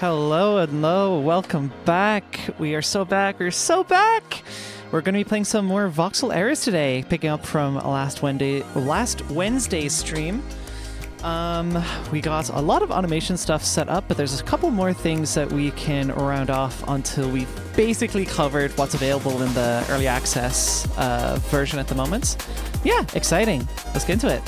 Hello, welcome back. We are so back. We're going to be playing some more Voxel Eras today, picking up from last Wednesday's stream. We got a lot of automation stuff set up, but there's a couple more things that we can round off until we've basically covered what's available in the early access version at the moment. Yeah, exciting. Let's get into it.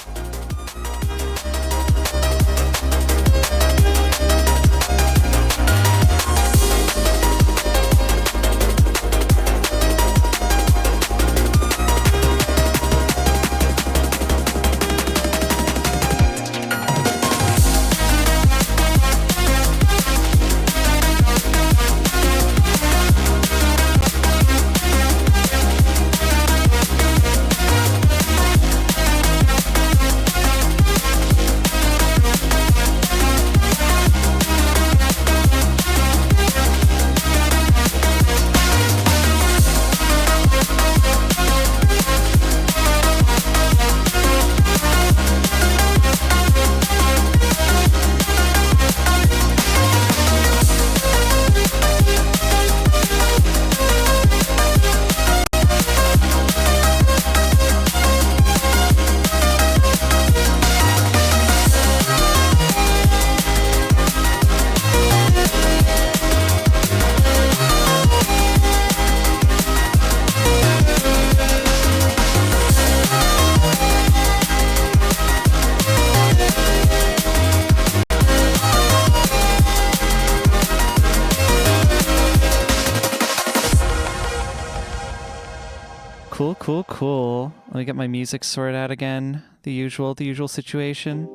Cool. Let me get my music sorted out again. The usual situation.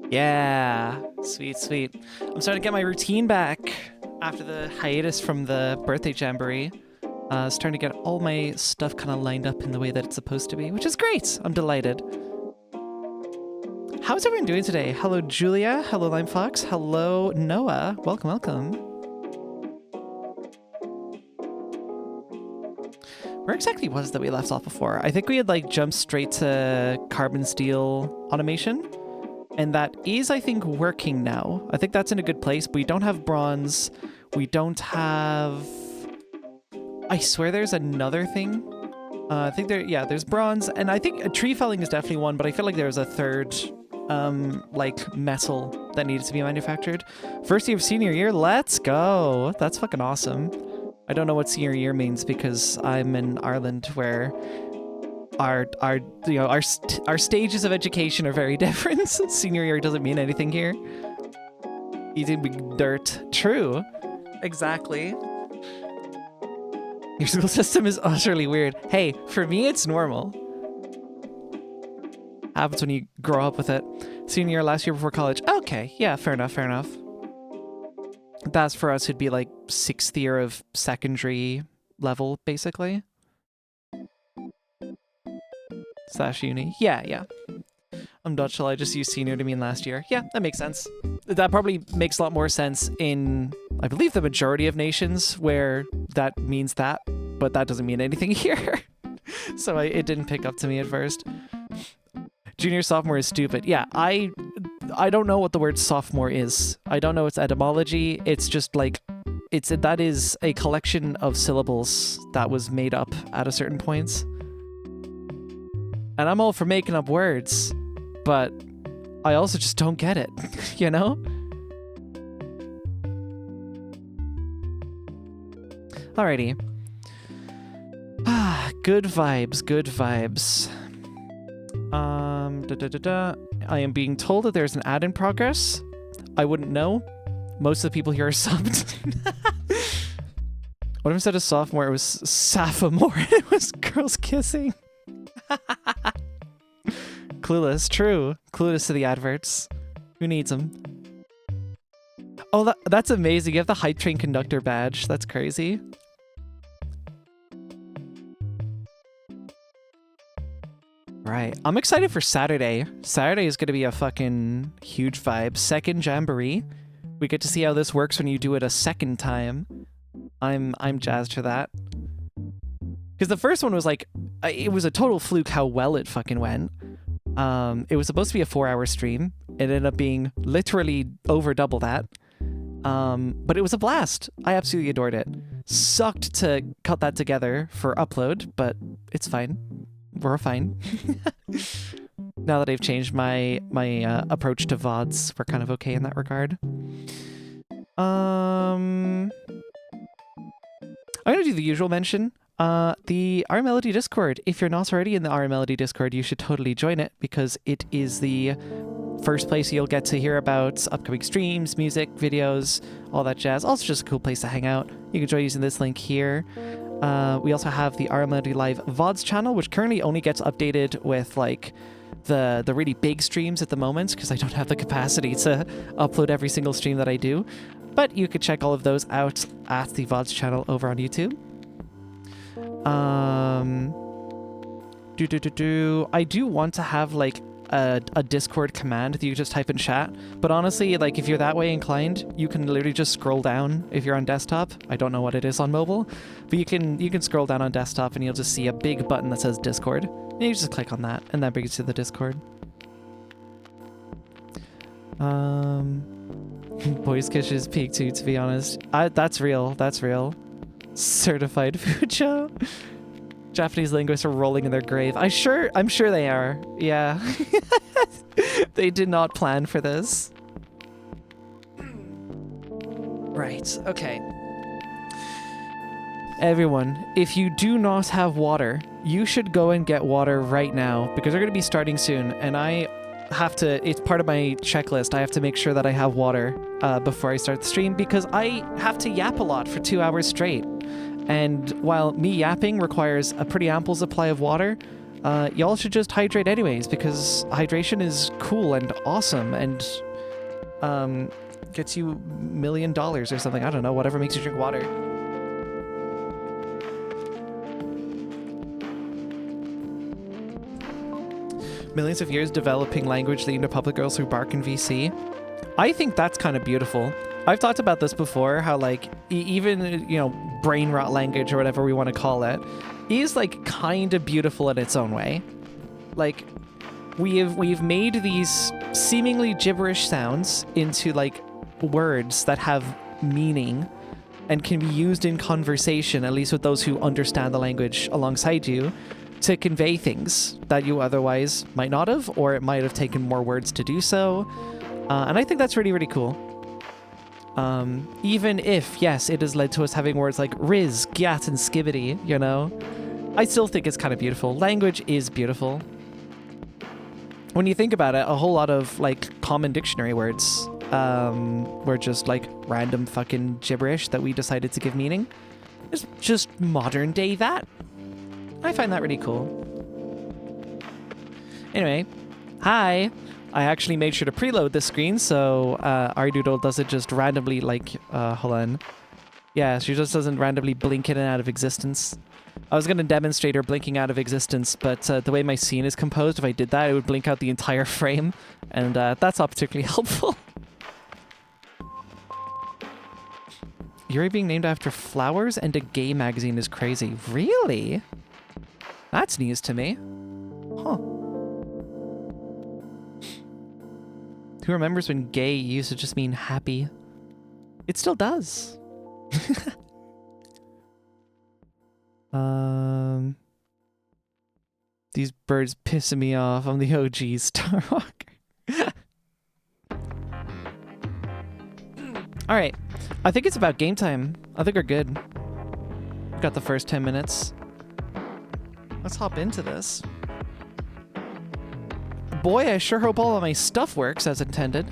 Yeah, sweet. I'm starting to get my routine back after the hiatus from the birthday jamboree. Starting to get all my stuff kind of lined up in the way that it's supposed to be, which is great. I'm delighted. How's everyone doing today? Hello, Julia. Hello, Lime Fox. Hello, Noah. Welcome. Where exactly was that we left off before? I think we had jumped straight to carbon steel automation, and that is, I think, working now. I think that's in a good place. We don't have bronze. We don't have... I swear there's another thing. I think there's bronze, and I think tree felling is definitely one, but I feel like there's a third, metal that needed to be manufactured. First year of senior year, let's go. That's fucking awesome. I don't know what senior year means because I'm in Ireland, where our stages of education are very different. Senior year doesn't mean anything here. Eating big dirt. True. Exactly. Your school system is utterly weird. Hey, for me, it's normal. Happens when you grow up with it. Senior year, last year before college. Okay, yeah, fair enough. That's for us, it'd be like 6th year of secondary level, basically. / uni. Yeah. I'm Dutch, so I just use senior to mean last year. Yeah, that makes sense. That probably makes a lot more sense in, I believe, the majority of nations where that means that, but that doesn't mean anything here. So it didn't pick up to me at first. Junior, sophomore is stupid. Yeah, I don't know what the word sophomore is. I don't know its etymology. It's just that is a collection of syllables that was made up at a certain point. And I'm all for making up words, but I also just don't get it, you know? Alrighty. Good vibes. I am being told that there's an ad in progress. I wouldn't know. Most of the people here are subbed. What if instead of sophomore it was sophomore and it was girls kissing? Clueless, true. Clueless to the adverts. Who needs them? Oh, that's amazing. You have the hype train conductor badge. That's crazy. Right. I'm excited for Saturday. Saturday is going to be a fucking huge vibe. Second jamboree. We get to see how this works when you do it a second time. I'm jazzed for that. Because the first one was it was a total fluke how well it fucking went. It was supposed to be a 4-hour stream. It ended up being literally over double that. But it was a blast. I absolutely adored it. Sucked to cut that together for upload, but it's fine. We're fine. Now that I've changed my approach to VODs, we're kind of okay in that regard. I'm gonna do the usual mention. The R Melody Discord. If you're not already in the R Melody Discord, you should totally join it because it is the first place you'll get to hear about upcoming streams, music, videos, all that jazz. Also just a cool place to hang out. You can join using this link here. We also have the R Melody Live VODs channel, which currently only gets updated with like the really big streams at the moment because I don't have the capacity to upload every single stream that I do. But you could check all of those out at the VODs channel over on YouTube. I do want to have like a Discord command that you just type in chat, but honestly, like if you're that way inclined, you can literally just scroll down if you're on desktop. I don't know what it is on mobile, but you can scroll down on desktop and you'll just see a big button that says Discord. And you just click on that and that brings you to the Discord. Boys Kisses peak too, to be honest. That's real. That's real. Certified Fujo. Japanese linguists are rolling in their grave. I'm sure they are. Yeah. They did not plan for this. Right. Okay. Everyone, if you do not have water, you should go and get water right now because they're going to be starting soon and I have to, it's part of my checklist. I have to make sure that I have water before I start the stream because I have to yap a lot for 2 hours straight. And while me yapping requires a pretty ample supply of water, y'all should just hydrate anyways because hydration is cool and awesome and gets you $1 million or something. I don't know, whatever makes you drink water. Millions of years developing language leading to public girls who bark in VC. I think that's kind of beautiful. I've talked about this before, how like even, you know, brain rot language or whatever we want to call it is like kind of beautiful in its own way. Like we've made these seemingly gibberish sounds into like words that have meaning and can be used in conversation, at least with those who understand the language alongside you, to convey things that you otherwise might not have, or it might have taken more words to do so. And I think that's really, really cool. Even if, yes, it has led to us having words like riz, gyat, and skibbity, you know, I still think it's kind of beautiful. Language is beautiful. When you think about it, a whole lot of like common dictionary words were just like random fucking gibberish that we decided to give meaning. It's just modern day that. I find that really cool. Anyway, hi. I actually made sure to preload this screen, so Aridoodle doesn't just randomly, like, hold on. Yeah, she just doesn't randomly blink in and out of existence. I was going to demonstrate her blinking out of existence, but the way my scene is composed, if I did that, it would blink out the entire frame, and that's not particularly helpful. Yuri being named after flowers and a gay magazine is crazy. Really? That's news to me. Huh. Who remembers when gay used to just mean happy? It still does. These birds pissing me off. I'm the OG Star Walker. Alright. I think it's about game time. I think we're good. We've got the first 10 minutes. Let's hop into this. Boy, I sure hope all of my stuff works as intended.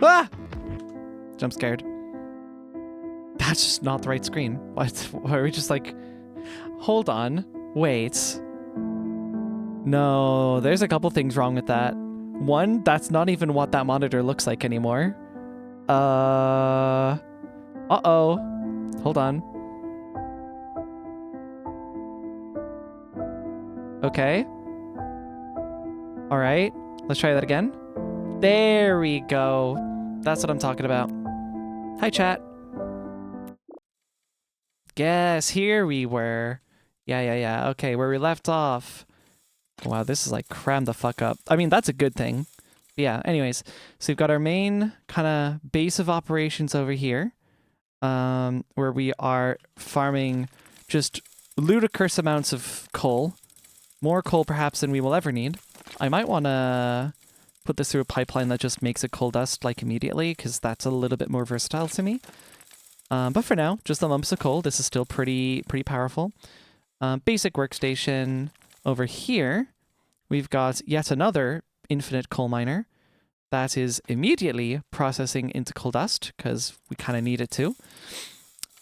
Ah! Jump scared. That's just not the right screen. What? Why are we just like... Hold on. Wait. No, there's a couple things wrong with that. One, that's not even what that monitor looks like anymore. Uh-oh. Hold on. Okay. All right. Let's try that again. There we go. That's what I'm talking about. Hi, chat. Yes, here we were. Yeah. Okay, where we left off. Wow, this is like crammed the fuck up. I mean, that's a good thing. Yeah, anyways, so we've got our main kind of base of operations over here, where we are farming just ludicrous amounts of coal. More coal perhaps than we will ever need. I might want to put this through a pipeline that just makes it coal dust like immediately, because that's a little bit more versatile to me. But for now, just the lumps of coal. This is still pretty powerful. Basic workstation over here. We've got yet another infinite coal miner that is immediately processing into coal dust because we kind of need it to.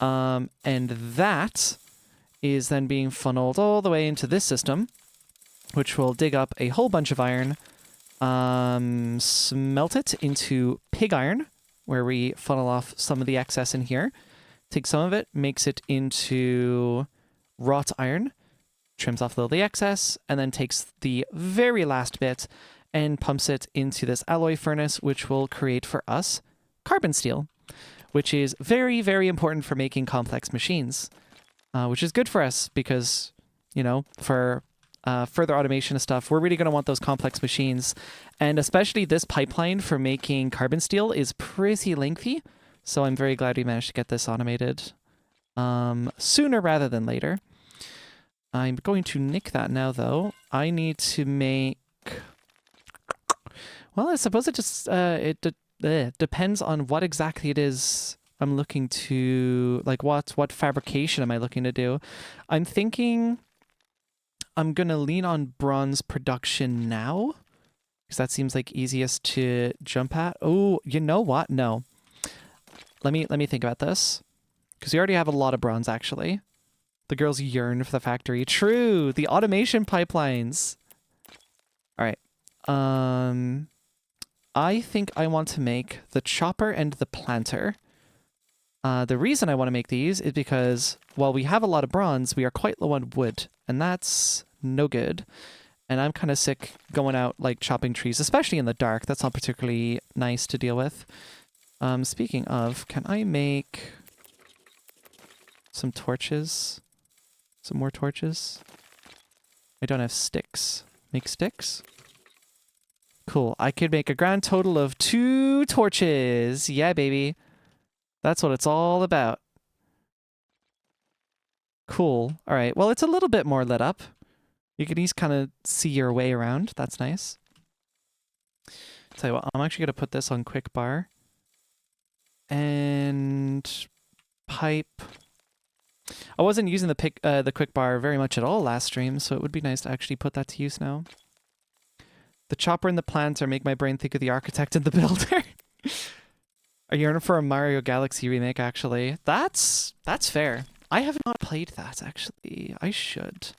And that is then being funneled all the way into this system, which will dig up a whole bunch of iron, smelt it into pig iron, where we funnel off some of the excess in here, take some of it, makes it into wrought iron, trims off a little of the excess, and then takes the very last bit and pumps it into this alloy furnace, which will create for us carbon steel, which is very, very important for making complex machines, which is good for us because, you know, for further automation of stuff, we're really going to want those complex machines. And especially this pipeline for making carbon steel is pretty lengthy. So I'm very glad we managed to get this automated sooner rather than later. I'm going to nick that now, though. I need to make... Well, I suppose it just depends on what exactly it is I'm looking to... Like, what fabrication am I looking to do? I'm thinking I'm going to lean on bronze production now, because that seems like easiest to jump at. Oh, you know what? No. Let me think about this, because we already have a lot of bronze, actually. The girls yearn for the factory. True, the automation pipelines. All right. I think I want to make the chopper and the planter. The reason I want to make these is because while we have a lot of bronze, we are quite low on wood, and that's no good. And I'm kind of sick going out, like, chopping trees, especially in the dark. That's not particularly nice to deal with. Speaking of, can I make some torches? Some more torches? I don't have sticks. Make sticks? Cool. I could make a grand total of 2 torches. Yeah, baby. That's what it's all about. Cool. All right. Well, it's a little bit more lit up. You can easily kind of see your way around. That's nice. Tell you what, I'm actually going to put this on quick bar. And pipe. I wasn't using the quick bar very much at all last stream, so it would be nice to actually put that to use now. The chopper and the planter make my brain think of the architect and the builder. Are you yearning for a Mario Galaxy remake, actually? That's fair. I have not played that, actually. I should.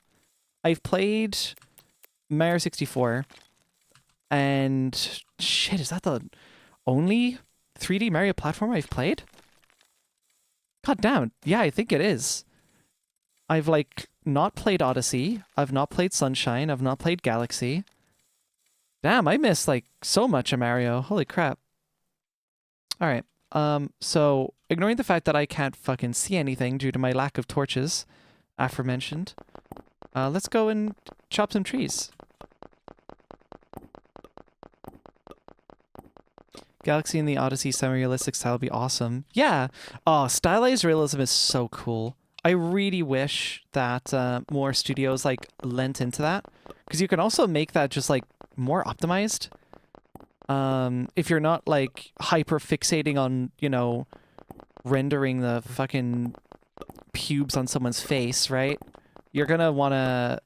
I've played Mario 64, and shit, is that the only 3D Mario platform I've played? God damn, yeah, I think it is. I've, like, not played Odyssey, I've not played Sunshine, I've not played Galaxy. Damn, I missed, like, so much of Mario. Holy crap. Alright, so, ignoring the fact that I can't fucking see anything due to my lack of torches, aforementioned, let's go and chop some trees. Galaxy in the Odyssey semi-realistic style would be awesome. Yeah! Oh, stylized realism is so cool. I really wish that more studios, like, lent into that. Because you can also make that just, like, more optimized. If you're not, like, hyper-fixating on, you know, rendering the fucking pubes on someone's face, right? You're gonna wanna...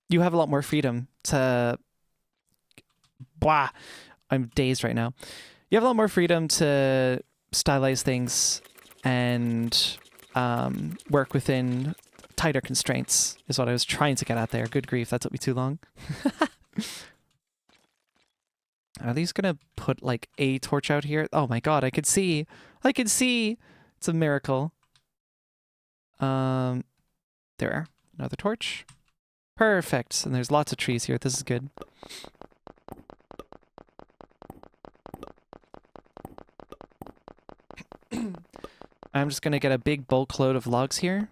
you have a lot more freedom to... Blah! I'm dazed right now. You have a lot more freedom to stylize things and work within tighter constraints, is what I was trying to get at there. Good grief, that took me too long. Are these gonna put, like, a torch out here? Oh my god, I could see! I could see! It's a miracle. There. Another torch. Perfect. And there's lots of trees here. This is good. I'm just gonna get a big bulk load of logs here.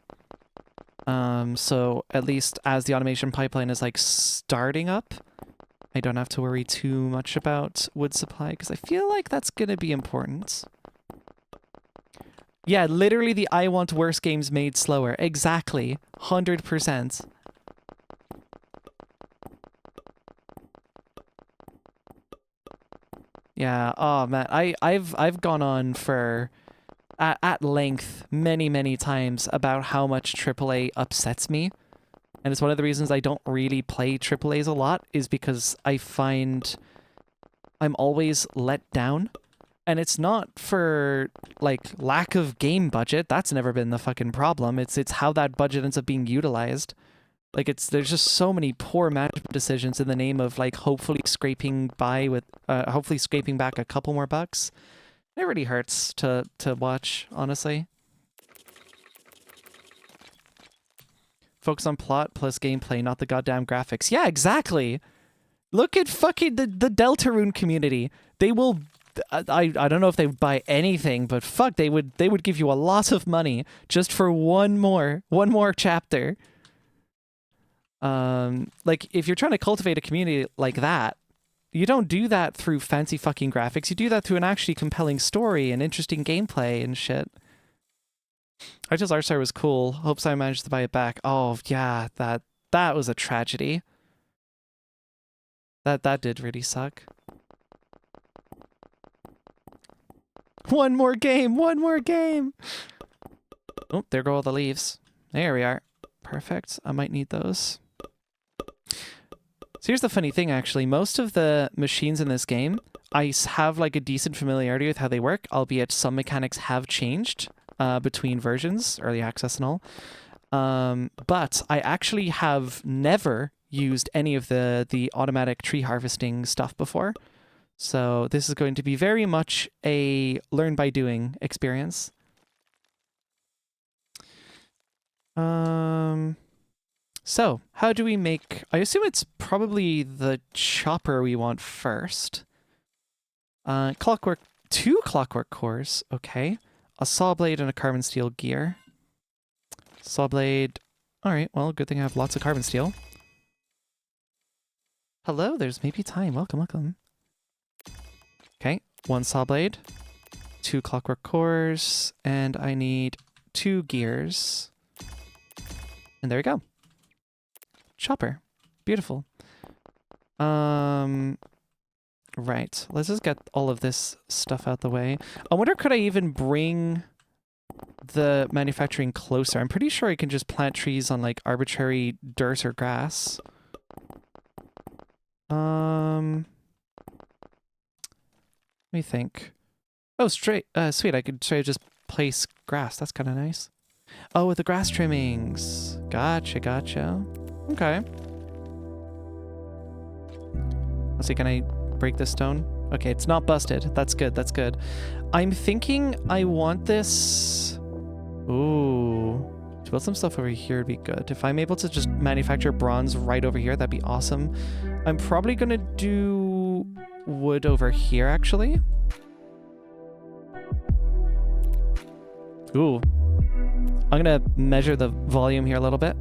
So at least as the automation pipeline is, like, starting up, I don't have to worry too much about wood supply because I feel like that's going to be important. Yeah, literally the I want worse games made slower. Exactly. 100%. Yeah, oh man, I've gone on for at length many times about how much AAA upsets me. And it's one of the reasons I don't really play AAAs a lot is because I find I'm always let down. And it's not for, like, lack of game budget. That's never been the fucking problem. It's how that budget ends up being utilized. Like, there's just so many poor management decisions in the name of, like, hopefully scraping back a couple more bucks. It really hurts to watch, honestly. Focus on plot plus gameplay, not the goddamn graphics. Yeah, exactly. Look at fucking the Deltarune community. They will... I don't know if they would buy anything, but fuck, they would give you a lot of money just for one more chapter. Like, if you're trying to cultivate a community like that, you don't do that through fancy fucking graphics. You do that through an actually compelling story and interesting gameplay and shit. Arch's Artstar was cool. Hopes I managed to buy it back. Oh, yeah, that was a tragedy. That did really suck. One more game! Oh, there go all the leaves. There we are. Perfect. I might need those. So here's the funny thing, actually. Most of the machines in this game, I have like a decent familiarity with how they work, albeit some mechanics have changed between versions, early access and all. But I actually have never used any of the automatic tree harvesting stuff before. So this is going to be very much a learn by doing experience. So how do we make... I assume it's probably the chopper we want first. Clockwork... 2 clockwork cores. Okay. A saw blade and a carbon steel gear. Saw blade... Alright, well, good thing I have lots of carbon steel. Hello, there's maybe time. Welcome. Okay, 1 saw blade, 2 clockwork cores, and I need 2 gears. And there we go. Chopper. Beautiful. Right, let's just get all of this stuff out the way. I wonder, could I even bring the manufacturing closer? I'm pretty sure I can just plant trees on, like, arbitrary dirt or grass. Let me think. Oh, sweet. I could try to just place grass. That's kind of nice. Oh, with the grass trimmings. Gotcha. Okay. Let's see, can I break this stone? Okay, it's not busted. That's good. I'm thinking I want this... Ooh. To build some stuff over here would be good. If I'm able to just manufacture bronze right over here, that'd be awesome. I'm probably gonna do wood over here, actually. Ooh. I'm gonna measure the volume here a little bit.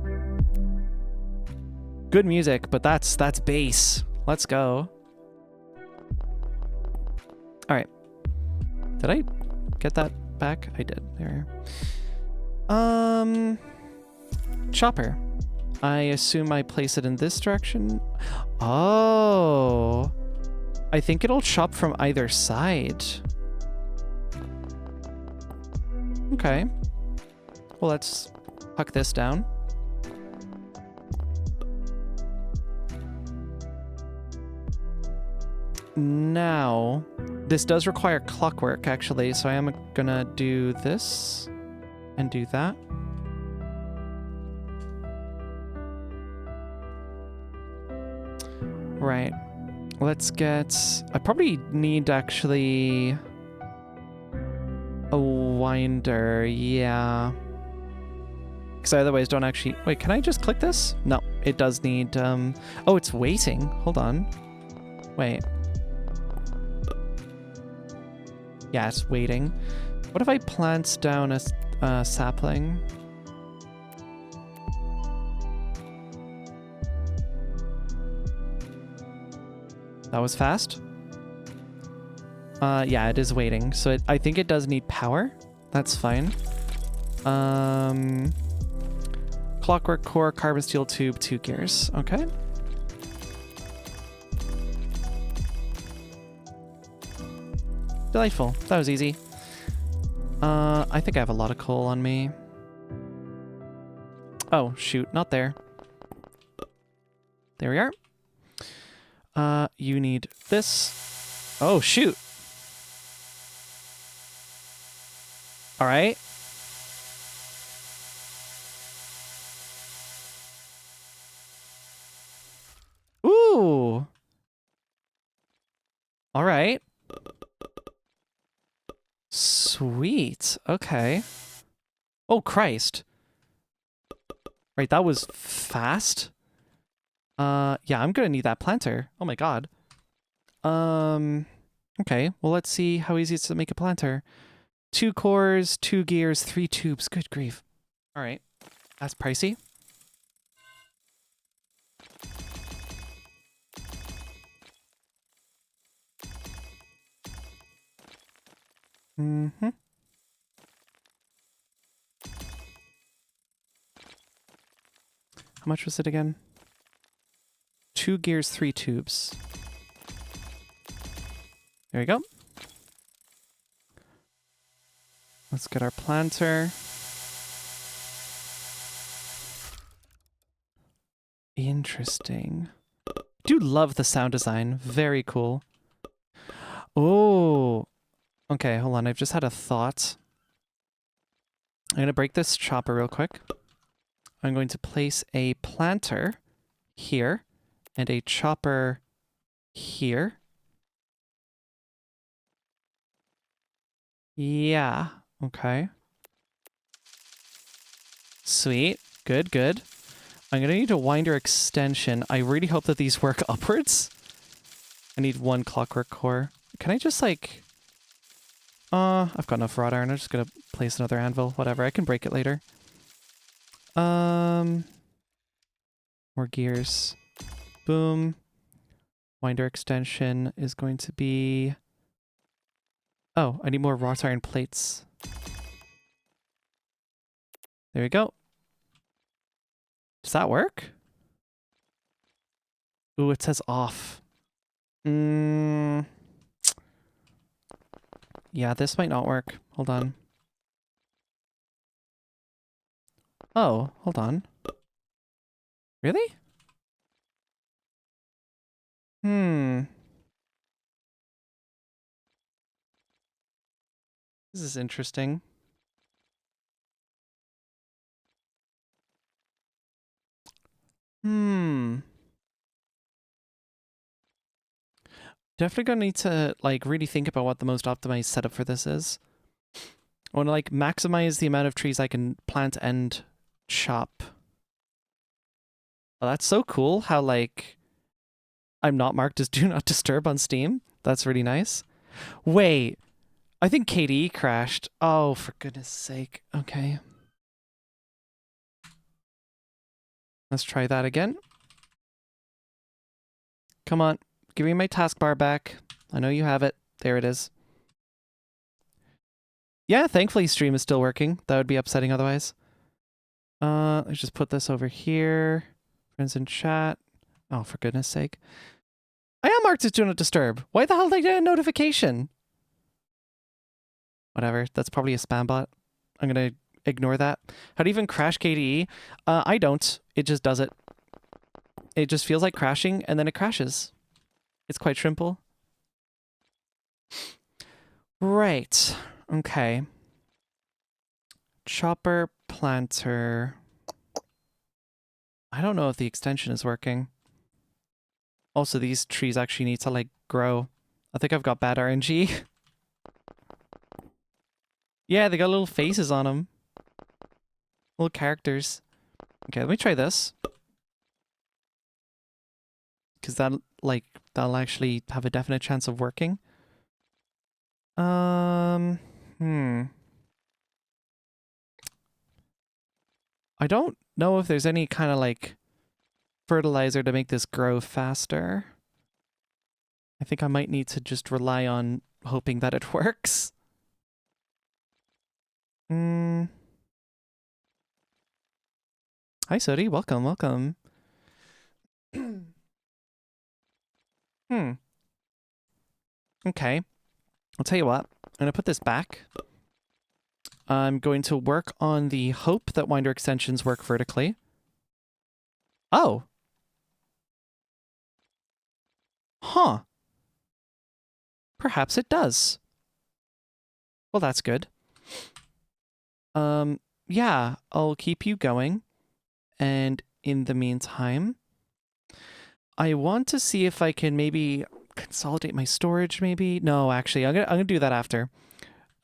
Good music, but that's bass. Let's go. Alright. Did I get that back? I did. There. Chopper. I assume I place it in this direction. Oh. I think it'll chop from either side. Okay. Well, let's huck this down. Now, this does require clockwork, actually, so I am gonna do this and do that. Right. Let's get... I probably need, actually, a winder, yeah. Because I otherwise don't actually... Wait, can I just click this? No, it does need... Oh, it's waiting. Hold on. Wait. Yeah, it's waiting. What if I plant down a sapling? That was fast. Yeah, it is waiting. So I think it does need power. That's fine. Clockwork core, carbon steel tube, 2 gears. Okay. Delightful. That was easy. I think I have a lot of coal on me. Oh, shoot. Not there. There we are. You need this. Oh, shoot. All right. Ooh. All right. Sweet. Okay. Oh, Christ. Right, that was fast. Yeah, I'm gonna need that planter. Oh my god. Okay, well, let's see how easy it is to make a planter. 2 cores, 2 gears, 3 tubes. Good grief. All right, that's pricey. Mm-hmm. How much was it again? 2 gears, 3 tubes. There we go. Let's get our planter. Interesting. I do love the sound design. Very cool. Oh. Okay, hold on. I've just had a thought. I'm going to break this chopper real quick. I'm going to place a planter here and a chopper here. Yeah. Okay. Sweet. Good, good. I'm going to need a winder extension. I really hope that these work upwards. I need 1 clockwork core. Can I just like... I've got enough wrought iron. I'm just going to place another anvil. Whatever. I can break it later. More gears. Boom. Winder extension is going to be... Oh, I need more wrought iron plates. There we go. Does that work? Ooh, it says off. Yeah, this might not work. Hold on. Oh, hold on. Really? This is interesting. Definitely gonna need to, like, really think about what the most optimized setup for this is. I want to, like, maximize the amount of trees I can plant and chop. Oh, that's so cool how, like, I'm not marked as Do Not Disturb on Steam. That's really nice. Wait, I think KDE crashed. Oh, for goodness sake. Okay. Let's try that again. Come on. Give me my taskbar back. I know you have it. There it is. Yeah, thankfully stream is still working. That would be upsetting otherwise. Let's just put this over here. Friends in chat. Oh, for goodness sake. I am marked as Do Not Disturb. Why the hell did I get a notification? Whatever. That's probably a spam bot. I'm gonna ignore that. How do you even crash KDE? I don't. It just does it. It just feels like crashing, and then it crashes. It's quite simple. Right. Okay. Chopper, planter. I don't know if the extension is working. Also, these trees actually need to, like, grow. I think I've got bad RNG. Yeah, they got little faces on them. Little characters. Okay, let me try this. Because that'll actually have a definite chance of working. I don't know if there's any kind of, like, fertilizer to make this grow faster. I think I might need to just rely on hoping that it works. Hi, Sodi. Welcome, welcome. Okay. I'll tell you what. I'm going to put this back. I'm going to work on the hope that winder extensions work vertically. Oh. Huh. Perhaps it does. Well, that's good. Yeah, I'll keep you going. And in the meantime, I want to see if I can maybe consolidate my storage, maybe. No, actually, I'm gonna do that after.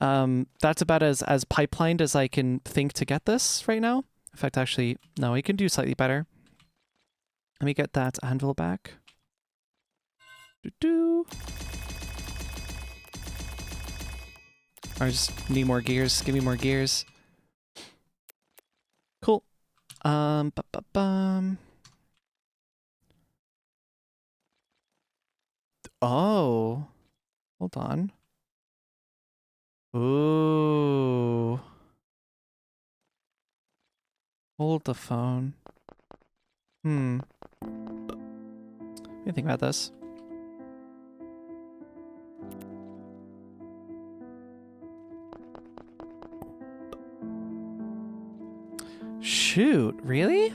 That's about as pipelined as I can think to get this right now. In fact, actually, no, I can do slightly better. Let me get that anvil back. I just need more gears. Give me more gears. Cool. Oh. Hold on. Ooh. Hold the phone. What do you think about this? Shoot, really?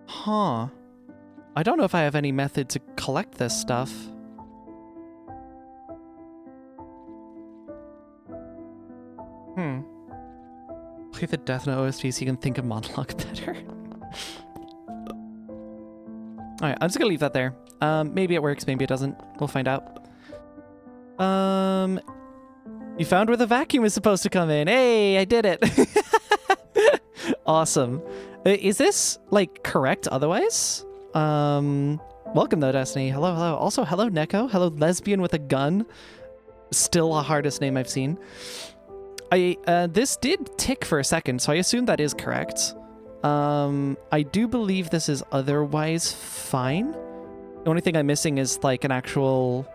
Huh. I don't know if I have any method to collect this stuff. Play the Death Note OST so you can think of monologue better. Alright, I'm just gonna leave that there. Maybe it works, maybe it doesn't. We'll find out. You found where the vacuum is supposed to come in. Hey, I did it. Awesome. Is this, like, correct otherwise? Welcome though, Destiny. Hello, hello. Also, hello, Neko. Hello, lesbian with a gun. Still the hardest name I've seen. This did tick for a second, so I assume that is correct. I do believe this is otherwise fine. The only thing I'm missing is, like, an actual...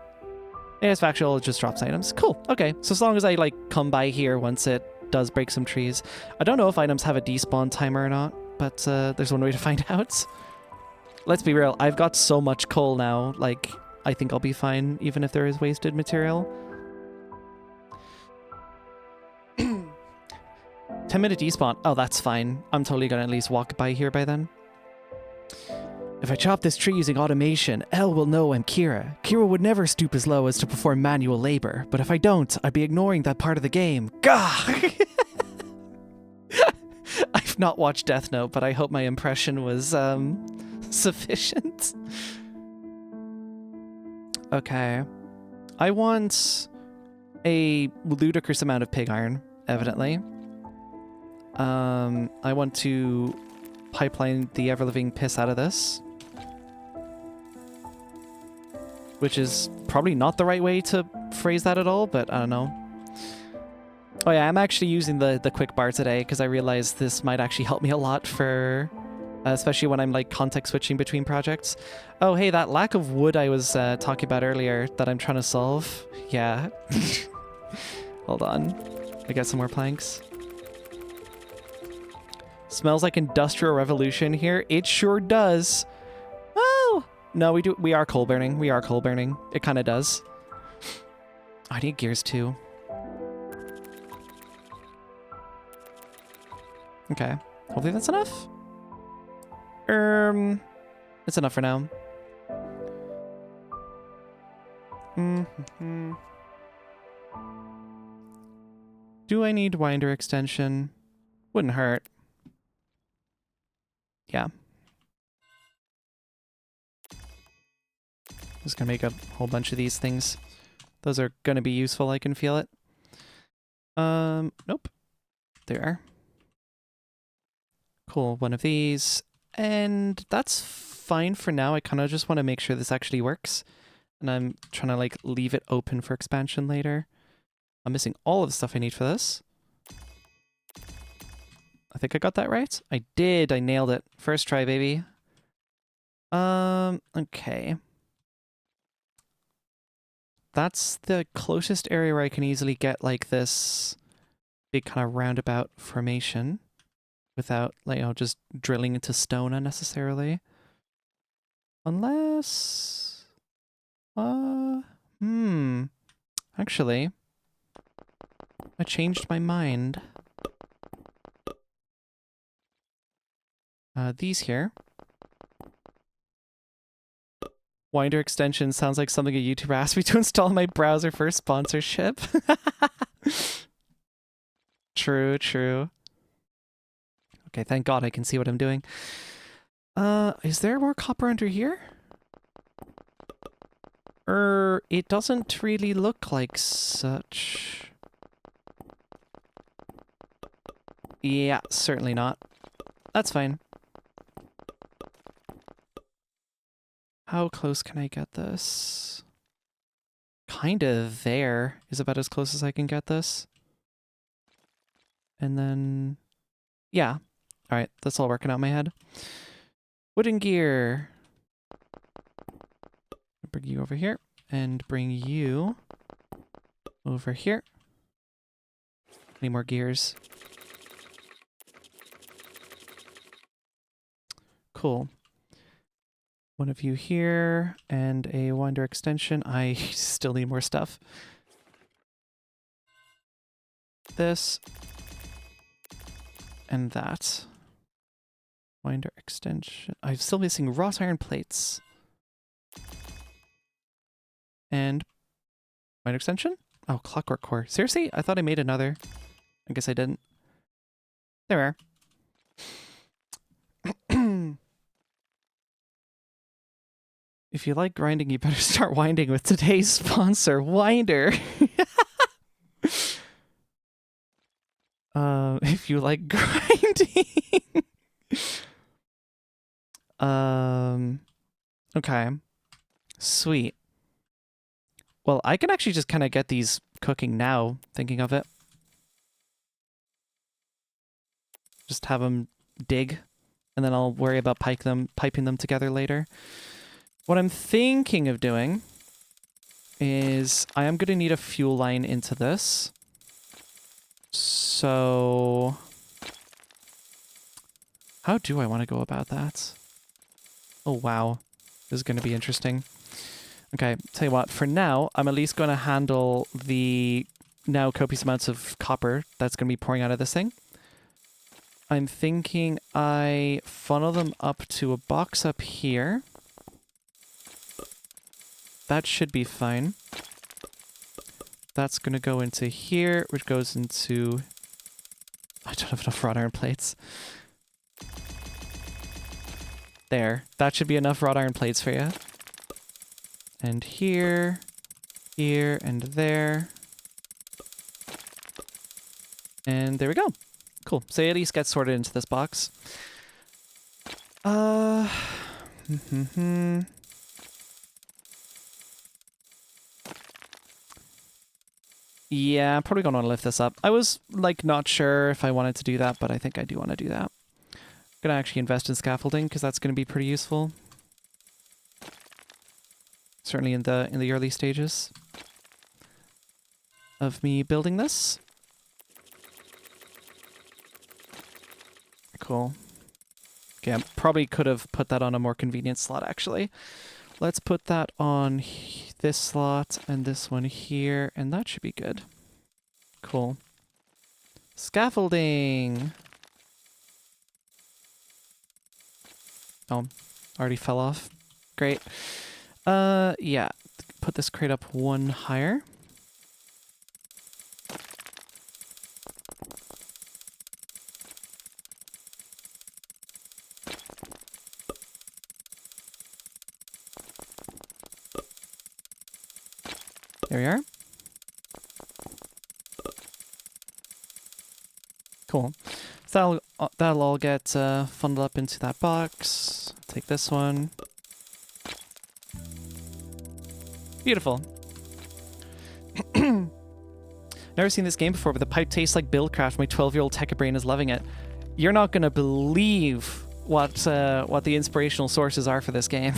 Yeah, it's factual, it just drops items. Cool, okay. So as long as I, like, come by here once it does break some trees. I don't know if items have a despawn timer or not, but there's one way to find out. Let's be real, I've got so much coal now, like, I think I'll be fine, even if there is wasted material. 10-minute despawn. Oh, that's fine. I'm totally gonna at least walk by here by then. If I chop this tree using automation, Elle will know I'm Kira. Kira would never stoop as low as to perform manual labor, but if I don't, I'd be ignoring that part of the game. Gah! I've not watched Death Note, but I hope my impression was, sufficient. Okay. I want a ludicrous amount of pig iron, evidently. I want to pipeline the ever-living piss out of this. Which is probably not the right way to phrase that at all, but I don't know. Oh yeah, I'm actually using the quick bar today because I realized this might actually help me a lot for... especially when I'm like context switching between projects. Oh hey, that lack of wood I was talking about earlier that I'm trying to solve. Yeah. Hold on. I got some more planks. Smells like Industrial Revolution here. It sure does. Oh! No, we are coal burning. We are coal burning. It kind of does. I need gears too. Okay. Hopefully that's enough. It's enough for now. Do I need winder extension? Wouldn't hurt. Yeah. Just gonna make a whole bunch of these things. Those are gonna be useful, I can feel it. Nope. There. Cool, one of these. And that's fine for now. I kind of just want to make sure this actually works. And I'm trying to, like, leave it open for expansion later. I'm missing all of the stuff I need for this. I think I got that right. I did. I nailed it. First try, baby. Okay. that's the closest area where I can easily get like this big kind of roundabout formation without, like, you know, just drilling into stone unnecessarily. Unless... Actually, I changed my mind. These here. Winder extension sounds like something a YouTuber asked me to install in my browser for sponsorship. True, true. Okay, thank God I can see what I'm doing. Is there more copper under here? It doesn't really look like such. Yeah, certainly not. That's fine. How close can I get this? Kind of there is about as close as I can get this. And then... yeah. Alright, that's all working out in my head. Wooden gear. Bring you over here. And bring you over here. Any more gears? Cool. One of you here, and a winder extension. I still need more stuff. This. And that. Winder extension. I'm still missing wrought iron plates. And winder extension? Oh, clockwork core. Seriously? I thought I made another. I guess I didn't. There we are. If you like grinding, you better start winding with today's sponsor, Winder. If you like grinding. Okay. Sweet. Well, I can actually just kind of get these cooking now, thinking of it. Just have them dig, and then I'll worry about piping them together later. What I'm thinking of doing is I am going to need a fuel line into this. So how do I want to go about that? Oh, wow. This is going to be interesting. Okay, tell you what, for now, I'm at least going to handle the now copious amounts of copper that's going to be pouring out of this thing. I'm thinking I funnel them up to a box up here. That should be fine. That's going to go into here, which goes into... I don't have enough wrought iron plates. There. That should be enough wrought iron plates for you. And here, here, and there. And there we go. Cool. So you at least get sorted into this box. Yeah, I'm probably going to want to lift this up. I was, like, not sure if I wanted to do that, but I think I do want to do that. I'm going to actually invest in scaffolding, because that's going to be pretty useful. Certainly in the early stages of me building this. Cool. Okay, I probably could have put that on a more convenient slot, actually. Let's put that on this slot and this one here, and that should be good. Cool. Scaffolding! Oh, already fell off. Great. Yeah. Put this crate up one higher. There we are. Cool. So that'll all get funneled up into that box. Take this one. Beautiful. Never seen this game before, but the pipe tastes like Buildcraft. My 12-year-old tech brain is loving it. You're not gonna believe what the inspirational sources are for this game.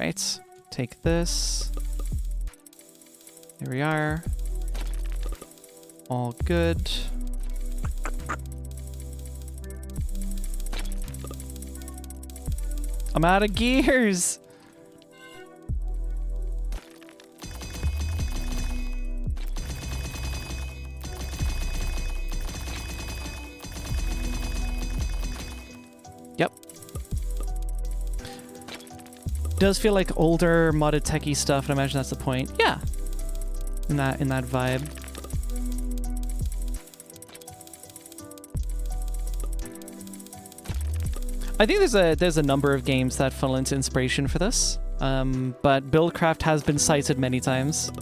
right. Take this. There we are. All good. I'm out of gears. Yep. Does feel like older modded techie stuff, and I imagine that's the point. Yeah. In that vibe. I think there's a number of games that funnel into inspiration for this, but Buildcraft has been cited many times.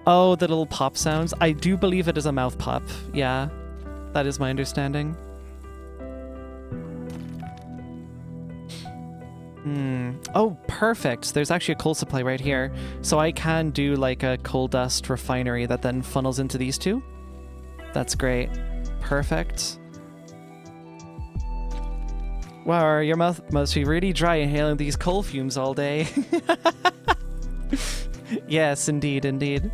Oh, the little pop sounds. I do believe it is a mouth pop. Yeah, that is my understanding. Oh, perfect. There's actually a coal supply right here, so I can do like a coal dust refinery that then funnels into these two. That's great. Perfect. Wow, your mouth must be really dry inhaling these coal fumes all day. Yes, indeed, indeed.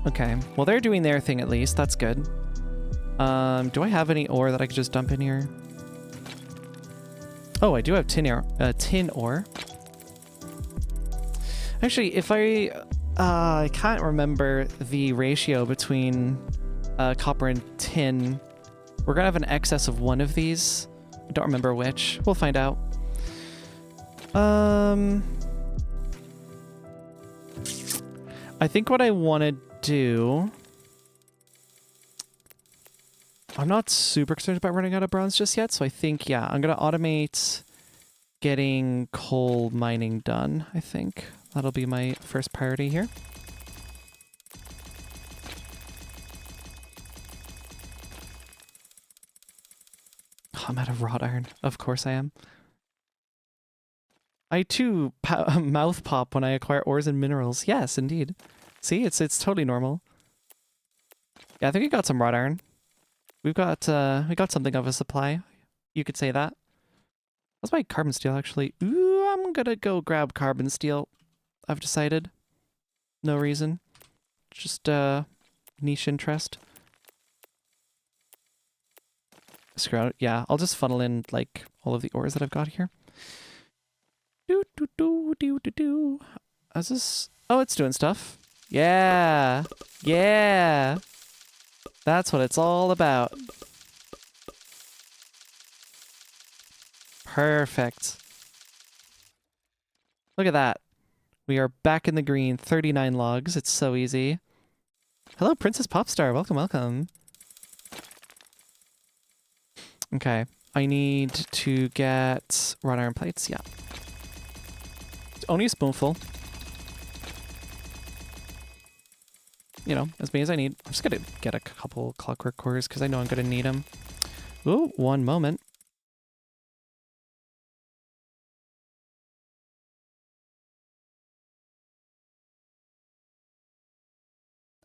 Okay, well they're doing their thing at least, that's good. Do I have any ore that I could just dump in here? Oh, I do have tin ore. Actually, if I can't remember the ratio between copper and tin. We're gonna have an excess of one of these. I don't remember which. We'll find out. I think what I want to do... I'm not super concerned about running out of bronze just yet, so I think, yeah, I'm gonna automate getting coal mining done, I think. That'll be my first priority here. I'm out of wrought iron. Of course I am. I too mouth pop when I acquire ores and minerals. Yes, indeed. See, it's totally normal. Yeah, I think we got some wrought iron. We got something of a supply. You could say that. That's my carbon steel actually. Ooh, I'm gonna go grab carbon steel. I've decided. No reason. Just niche interest. Screw out. Yeah, I'll just funnel in like all of the ores that I've got here. How's this? Oh, it's doing stuff. Yeah. Yeah. That's what it's all about. Perfect. Look at that. We are back in the green. 39 logs. It's so easy. Hello, Princess Popstar. Welcome, welcome. Okay, I need to get wrought iron plates, yeah. Only a spoonful. You know, as many as I need. I'm just gonna get a couple clockwork cores because I know I'm gonna need them. Ooh, one moment.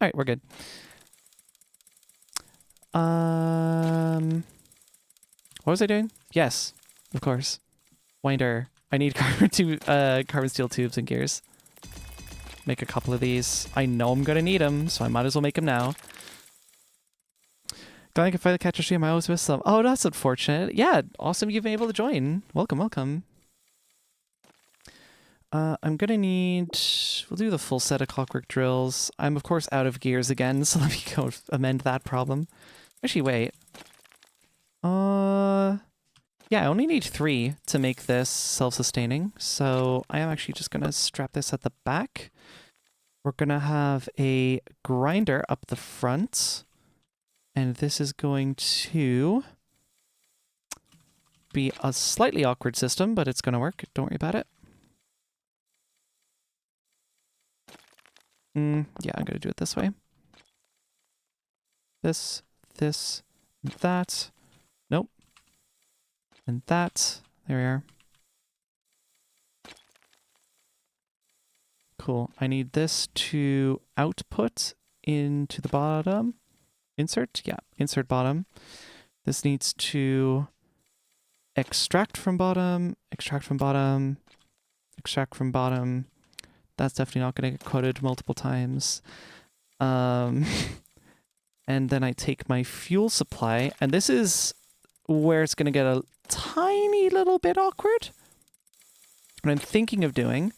Alright, we're good. What was I doing? Yes, of course. Winder. I need carbon steel tubes and gears. Make a couple of these. I know I'm gonna need them, so I might as well make them now. Glad I can finally catch a stream. I always miss some. Oh, that's unfortunate. Yeah, awesome you've been able to join. Welcome, welcome. I'm gonna need... We'll do the full set of clockwork drills. I'm, of course, out of gears again, so let me go amend that problem. Actually, wait. Yeah, I only need 3 to make this self-sustaining, so I am actually just gonna strap this at the back. We're gonna have a grinder up the front, and this is going to be a slightly awkward system, but it's gonna work. Don't worry about it. Yeah, I'm gonna do it this way. This, and that. Nope. And that. There we are. Cool. I need this to output into the bottom. Insert? Yeah, insert bottom. This needs to extract from bottom, extract from bottom, extract from bottom. That's definitely not going to get quoted multiple times. And then I take my fuel supply, and this is where it's going to get a tiny little bit awkward. What I'm thinking of doing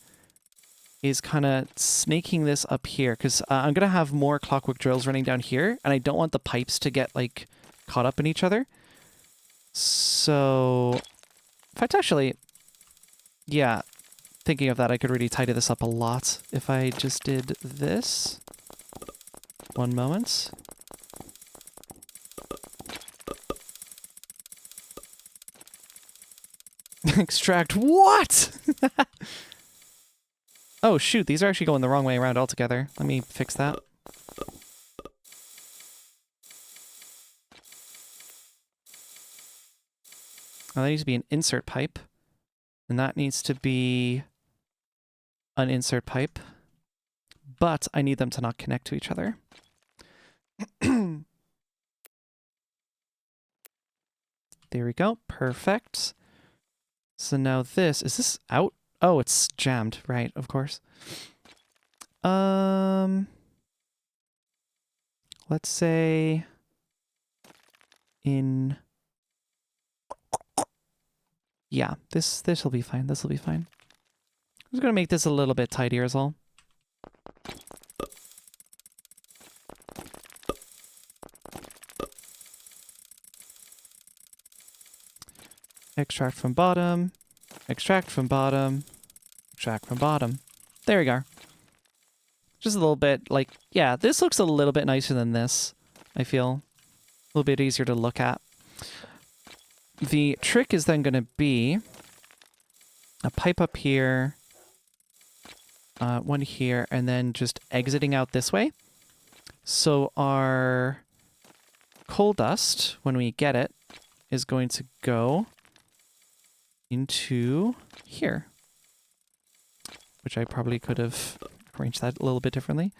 is kind of snaking this up here, because I'm going to have more clockwork drills running down here, and I don't want the pipes to get, like, caught up in each other. So, in fact, actually, yeah, thinking of that, I could really tidy this up a lot if I just did this. One moment. Extract what? Oh shoot, these are actually going the wrong way around altogether. Let me fix that. Oh, that needs to be an insert pipe. And that needs to be an insert pipe. But I need them to not connect to each other. There we go. Perfect. So now this, is this out? Oh, it's jammed. Right, of course. Let's say in... Yeah, this will be fine. This will be fine. I'm just going to make this a little bit tidier as well. Extract from bottom, extract from bottom, extract from bottom. There we go. Just a little bit, like, yeah, this looks a little bit nicer than this, I feel. A little bit easier to look at. The trick is then going to be a pipe up here, one here, and then just exiting out this way. So our coal dust, when we get it, is going to go into here, which I probably could have arranged that a little bit differently.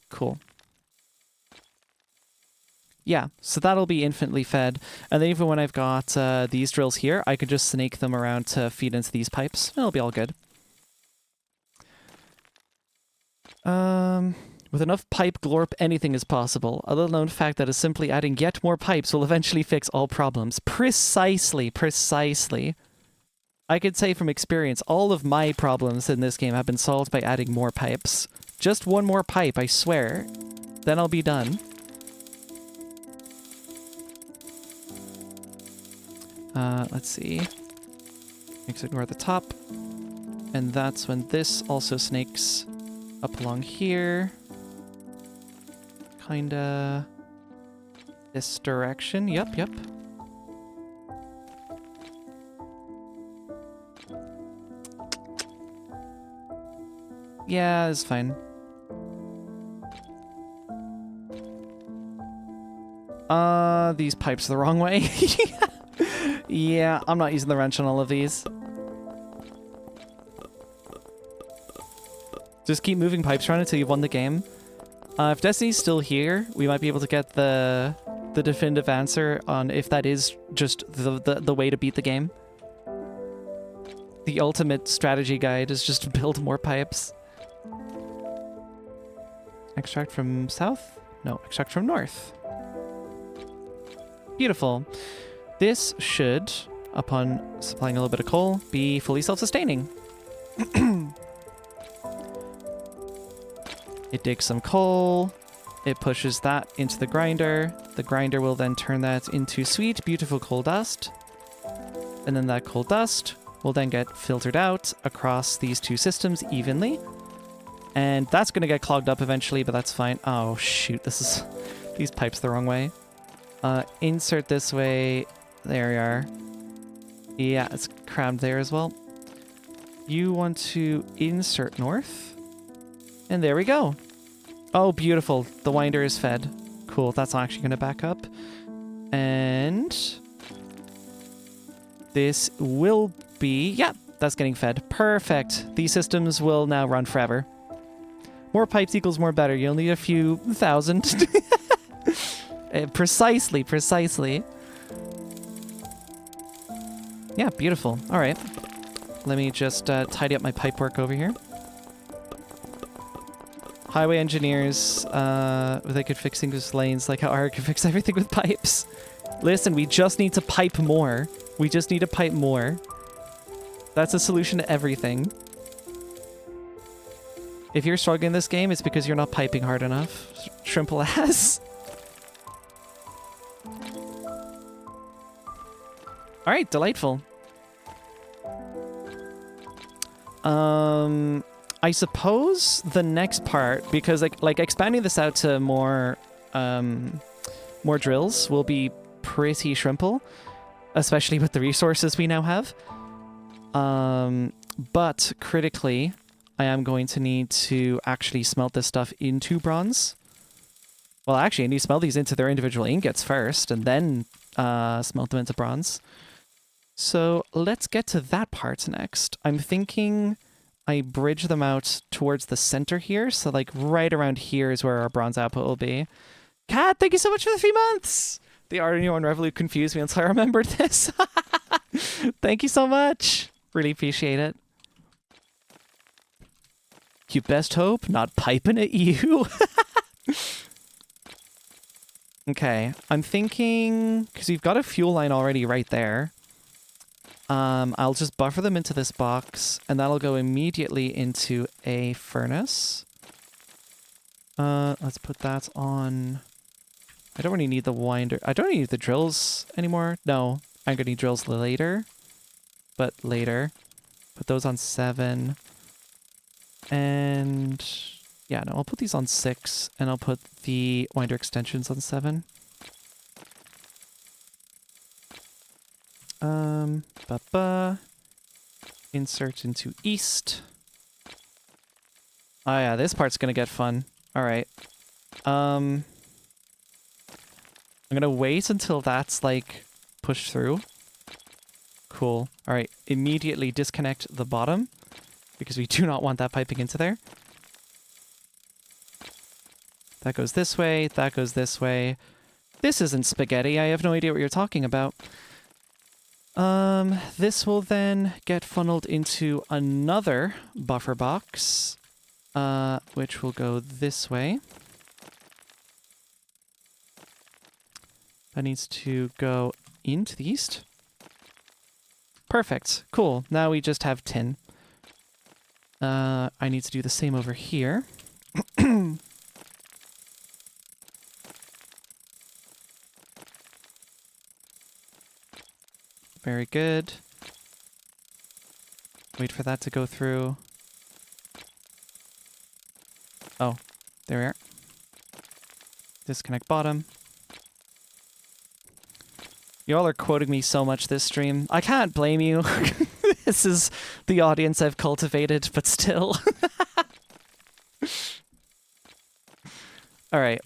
Cool. Yeah, so that'll be infinitely fed. And then even when I've got these drills here, I could just snake them around to feed into these pipes. It'll be all good. With enough pipe glorp, anything is possible. A little known fact that is simply adding yet more pipes will eventually fix all problems. Precisely, precisely. I could say from experience, all of my problems in this game have been solved by adding more pipes. Just one more pipe, I swear. Then I'll be done. Let's see. Let's ignore the top. And that's when this also snakes up along here. Kinda this direction. Yep, yep. Yeah, it's fine. These pipes the wrong way. Yeah, I'm not using the wrench on all of these. Just keep moving pipes around until you've won the game. If Destiny's still here, we might be able to get the definitive answer on if that is just the way to beat the game. The ultimate strategy guide is just build more pipes. Extract from south? No, extract from north. Beautiful. This should, upon supplying a little bit of coal, be fully self-sustaining. It digs some coal. It pushes that into the grinder. The grinder will then turn that into sweet, beautiful coal dust. And then that coal dust will then get filtered out across these two systems evenly. And that's going to get clogged up eventually, but that's fine. Oh, shoot. These pipes the wrong way. Insert this way. There we are. Yeah, it's crammed there as well. You want to insert north. And there we go. Oh, beautiful. The winder is fed. Cool. That's actually going to back up. And this will be... Yeah, that's getting fed. Perfect. These systems will now run forever. More pipes equals more better. You'll need a few thousand. Precisely, precisely. Yeah, beautiful. All right. Let me just tidy up my pipe work over here. Highway engineers, they could fix things with lanes like how Ara could fix everything with pipes. Listen, we just need to pipe more. We just need to pipe more. That's a solution to everything. If you're struggling in this game, it's because you're not piping hard enough. Shrimple ass. Alright, delightful. I suppose the next part, because like expanding this out to more drills will be pretty shrimple, especially with the resources we now have. But critically, I am going to need to actually smelt this stuff into bronze. Well, actually, I need to smelt these into their individual ingots first, and then smelt them into bronze. So let's get to that part next. I'm thinking I bridge them out towards the center here, so like right around here is where our bronze output will be. Kat, thank you so much for the 3 months! The Ardenio and Revolut confused me until I remembered this. Thank you so much! Really appreciate it. You best hope not piping at you. Okay, I'm thinking, because we've got a fuel line already right there. I'll just buffer them into this box, and that'll go immediately into a furnace. Let's put that on. I don't really need the winder. I don't need the drills anymore. No, I'm gonna need drills later. But later. Put those on 7. And yeah, no, I'll put these on 6, and I'll put the winder extensions on 7. Insert into east. Oh yeah, this part's gonna get fun. Alright. I'm gonna wait until that's like pushed through. Cool. Alright, immediately disconnect the bottom, because we do not want that piping into there. That goes this way, that goes this way. This isn't spaghetti, I have no idea what you're talking about. This will then get funneled into another buffer box, which will go this way. That needs to go into the east. Perfect. Cool. Now we just have tin. I need to do the same over here. Very good. Wait for that to go through. Oh, there we are. Disconnect bottom. Y'all are quoting me so much this stream. I can't blame you. This is the audience I've cultivated, but still. Alright.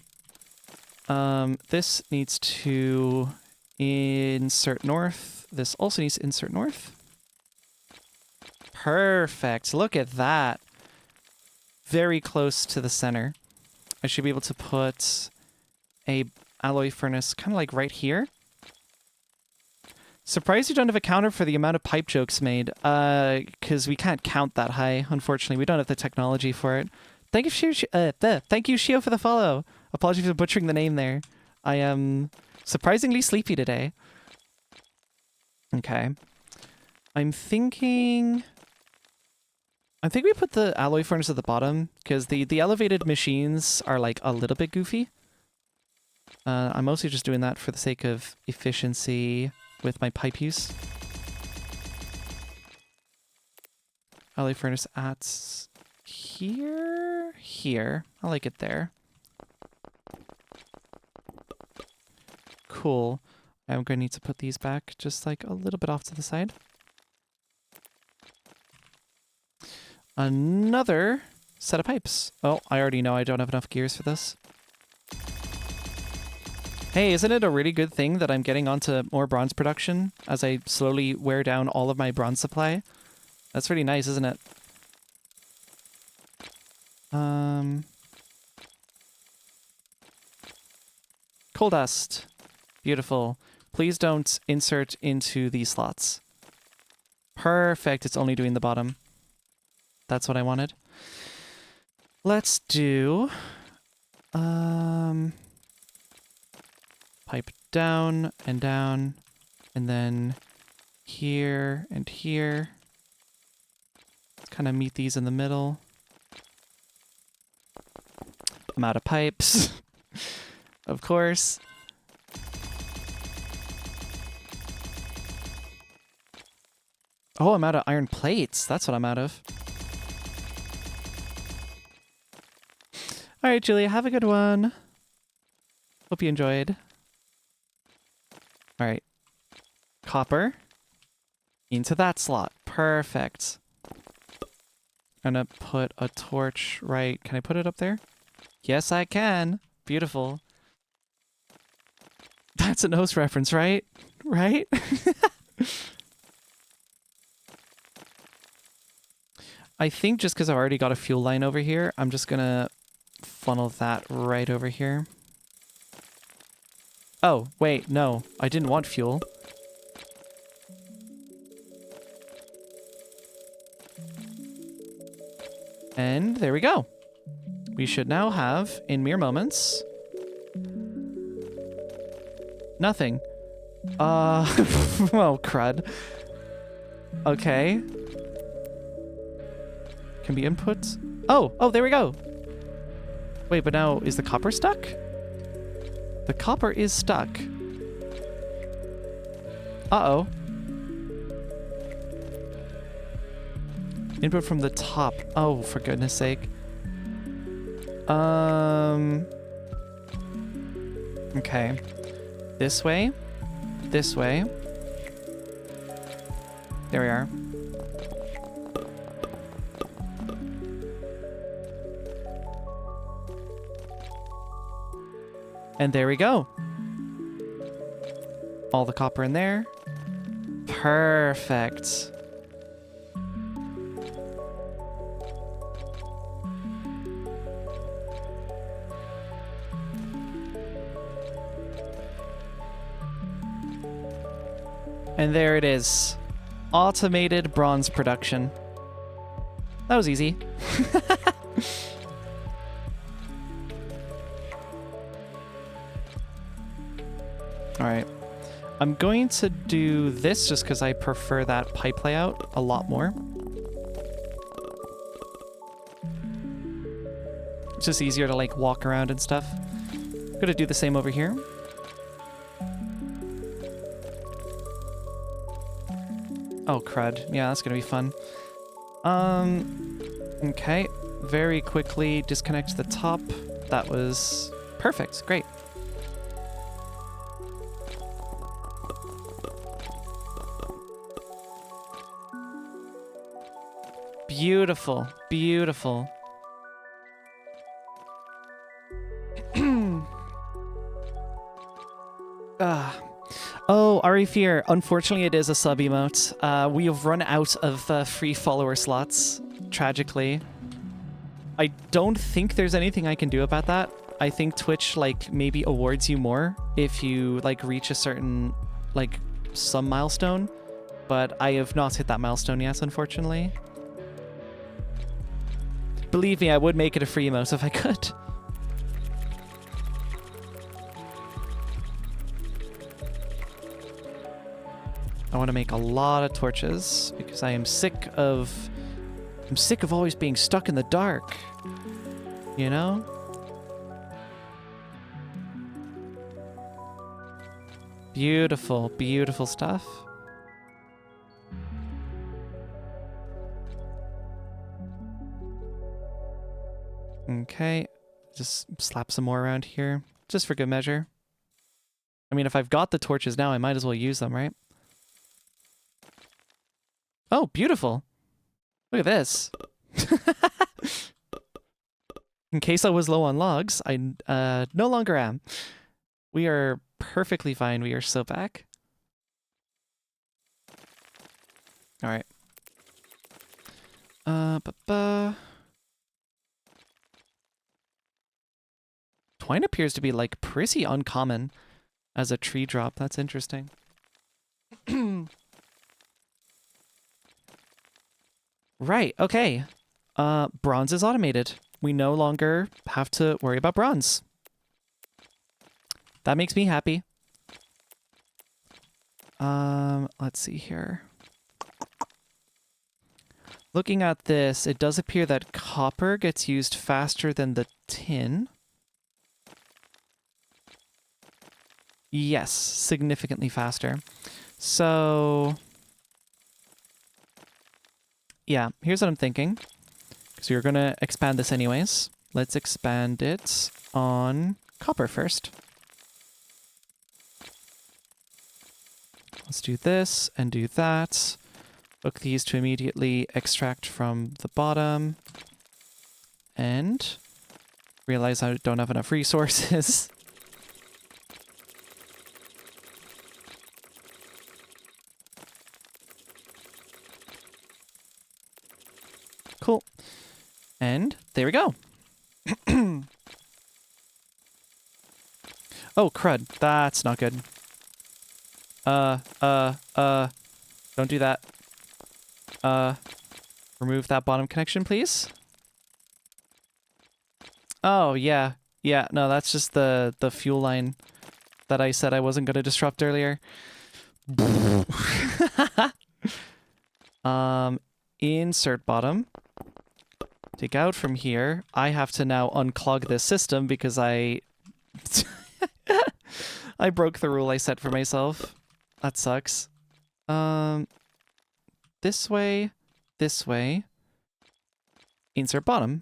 This needs to insert north. This also needs to insert north. Perfect. Look at that. Very close to the center. I should be able to put a alloy furnace kind of like right here. Surprised you don't have a counter for the amount of pipe jokes made. Because we can't count that high, unfortunately. We don't have the technology for it. Thank you, Shio, for the follow. Apologies for butchering the name there. I am surprisingly sleepy today. Okay. I think we put the alloy furnace at the bottom, because the elevated machines are like a little bit goofy. I'm mostly just doing that for the sake of efficiency with my pipe use. Alloy furnace at here. I like it there. Cool. I'm going to need to put these back just like a little bit off to the side. Another set of pipes. Oh, I already know I don't have enough gears for this. Hey, isn't it a really good thing that I'm getting onto more bronze production as I slowly wear down all of my bronze supply? That's really nice, isn't it? Coal dust. Beautiful. Please don't insert into these slots. Perfect. It's only doing the bottom. That's what I wanted. Let's do... pipe down, and then here and here. Let's kind of meet these in the middle. I'm out of pipes. Of course. Oh, I'm out of iron plates. That's what I'm out of. All right, Julia, have a good one. Hope you enjoyed. All right. Copper. Into that slot. Perfect. I'm gonna put a torch right... Can I put it up there? Yes, I can. Beautiful. That's a nose reference, right? Right? I think just because I've already got a fuel line over here, I'm just gonna funnel that right over here. Oh, wait, no. I didn't want fuel. And there we go. We should now have, in mere moments... nothing. Oh, crud. Okay. Can be input. Oh, there we go. Wait, but now, is the copper stuck? The copper is stuck. Uh-oh. Input from the top. Oh, for goodness sake. Okay. This way. This way. There we are. And there we go. All the copper in there. Perfect. And there it is. Automated bronze production. That was easy. Alright. I'm going to do this just because I prefer that pipe layout a lot more. It's just easier to like walk around and stuff. I'm gonna do the same over here. Oh, crud. Yeah, that's gonna be fun. Okay. Very quickly disconnect the top. That was perfect. Great. Beautiful. Beautiful. Oh, Ari Fear. Unfortunately, it is a sub emote. We have run out of free follower slots, tragically. I don't think there's anything I can do about that. I think Twitch, like, maybe awards you more if you, like, reach a certain, like, some milestone. But I have not hit that milestone yet, unfortunately. Believe me, I would make it a free emote if I could. I want to make a lot of torches because I am sick of... I'm sick of always being stuck in the dark. You know? Beautiful, beautiful stuff. Okay. Just slap some more around here. Just for good measure. I mean, if I've got the torches now, I might as well use them, right? Oh, beautiful. Look at this. In case I was low on logs, I no longer am. We are perfectly fine. We are so back. All right. twine appears to be like pretty uncommon as a tree drop. That's interesting. Right, okay. Bronze is automated. We no longer have to worry about bronze. That makes me happy. Let's see here. Looking at this, it does appear that copper gets used faster than the tin. Yes, significantly faster. So, yeah, here's what I'm thinking. So you're going to expand this anyways. Let's expand it on copper first. Let's do this and do that. Hook these to immediately extract from the bottom. And realize I don't have enough resources. Cool. And there we go. Oh, crud. That's not good. Don't do that. Remove that bottom connection, please. Oh, yeah. Yeah, no, that's just the fuel line that I said I wasn't going to disrupt earlier. Insert bottom. Take out from here. I have to now unclog this system because I I broke the rule I set for myself. That sucks. This way, this way. Insert bottom.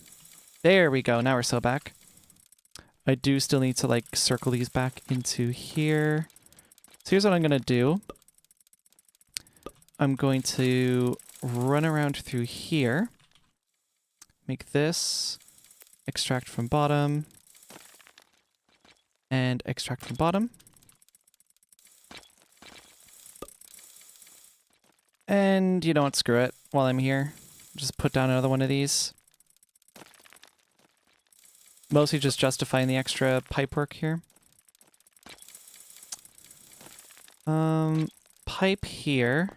There we go. Now we're so back. I do still need to like circle these back into here. So here's what I'm gonna do. I'm going to run around through here. Make this. Extract from bottom. And extract from bottom. And you know what, screw it. While I'm here, just put down another one of these. Mostly just justifying the extra pipe work here. Pipe here.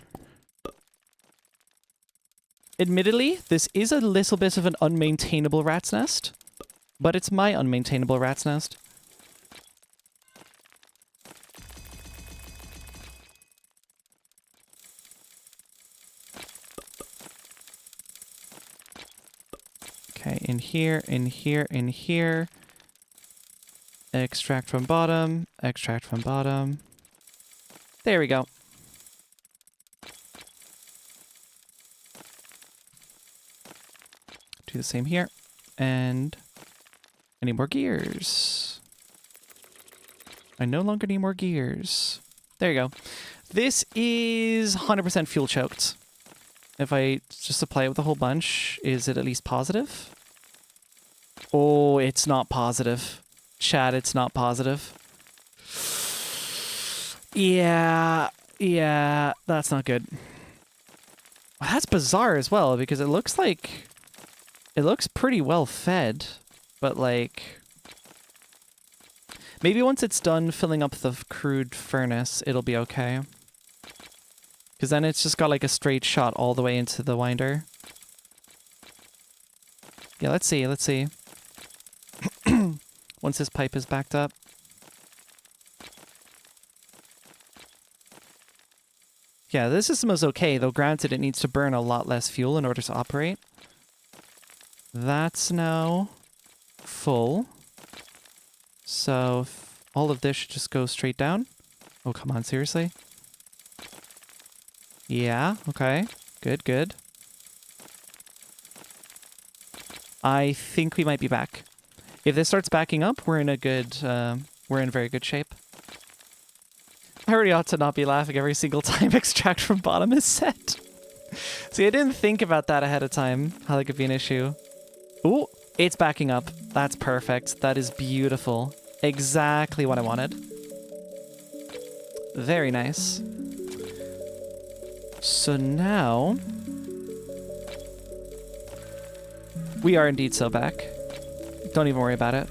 Admittedly, this is a little bit of an unmaintainable rat's nest, but it's my unmaintainable rat's nest. Okay, in here, in here, in here. Extract from bottom, extract from bottom. There we go. Do the same here. And I need more gears. I no longer need more gears. There you go. This is 100% fuel choked. If I just supply it with a whole bunch, is it at least positive? Oh, it's not positive. Chat, it's not positive. Yeah, that's not good. Well, that's bizarre as well, because it looks like... It looks pretty well fed, but like... Maybe once it's done filling up the crude furnace, it'll be okay. Because then it's just got like a straight shot all the way into the winder. Yeah, let's see, let's see. Once this pipe is backed up. Yeah, this system is okay, though granted it needs to burn a lot less fuel in order to operate. That's now full. So all of this should just go straight down. Oh, come on, seriously? Yeah, okay. Good, good. I think we might be back. If this starts backing up, we're in a good, we're in very good shape. I already ought to not be laughing every single time extract from bottom is set. See, I didn't think about that ahead of time, how that could be an issue. Ooh, it's backing up. That's perfect. That is beautiful. Exactly what I wanted. Very nice. So now... we are indeed so back. Don't even worry about it.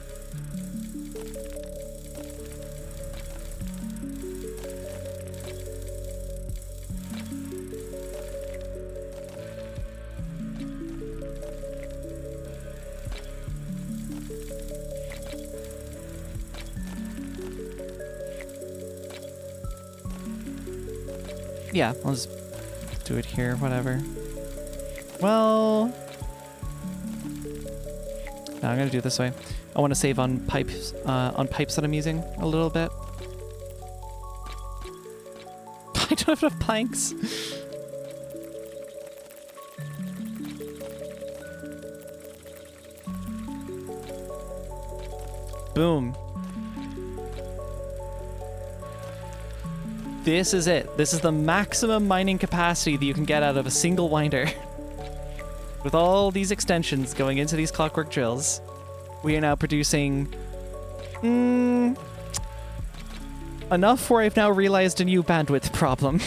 Yeah, I'll just do it here, whatever. Well, no, I'm gonna do it this way. I want to save on pipes that I'm using a little bit. I don't have enough planks. Boom. This is it. This is the maximum mining capacity that you can get out of a single winder. With all these extensions going into these clockwork drills, we are now producing enough where I've now realized a new bandwidth problem.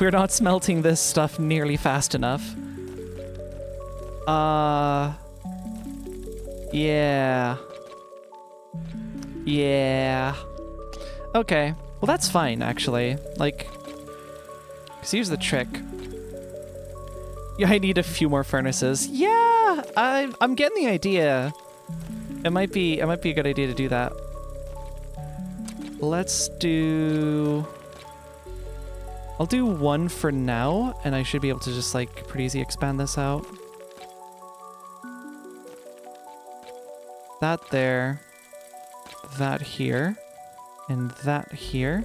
We're not smelting this stuff nearly fast enough. Yeah. Yeah. Okay. Well, that's fine, actually. Like, 'cause here's the trick. Yeah, I need a few more furnaces. Yeah, I'm getting the idea. It might be a good idea to do that. Let's do... I'll do one for now, and I should be able to just, like, pretty easy expand this out. That there. That here. And that here.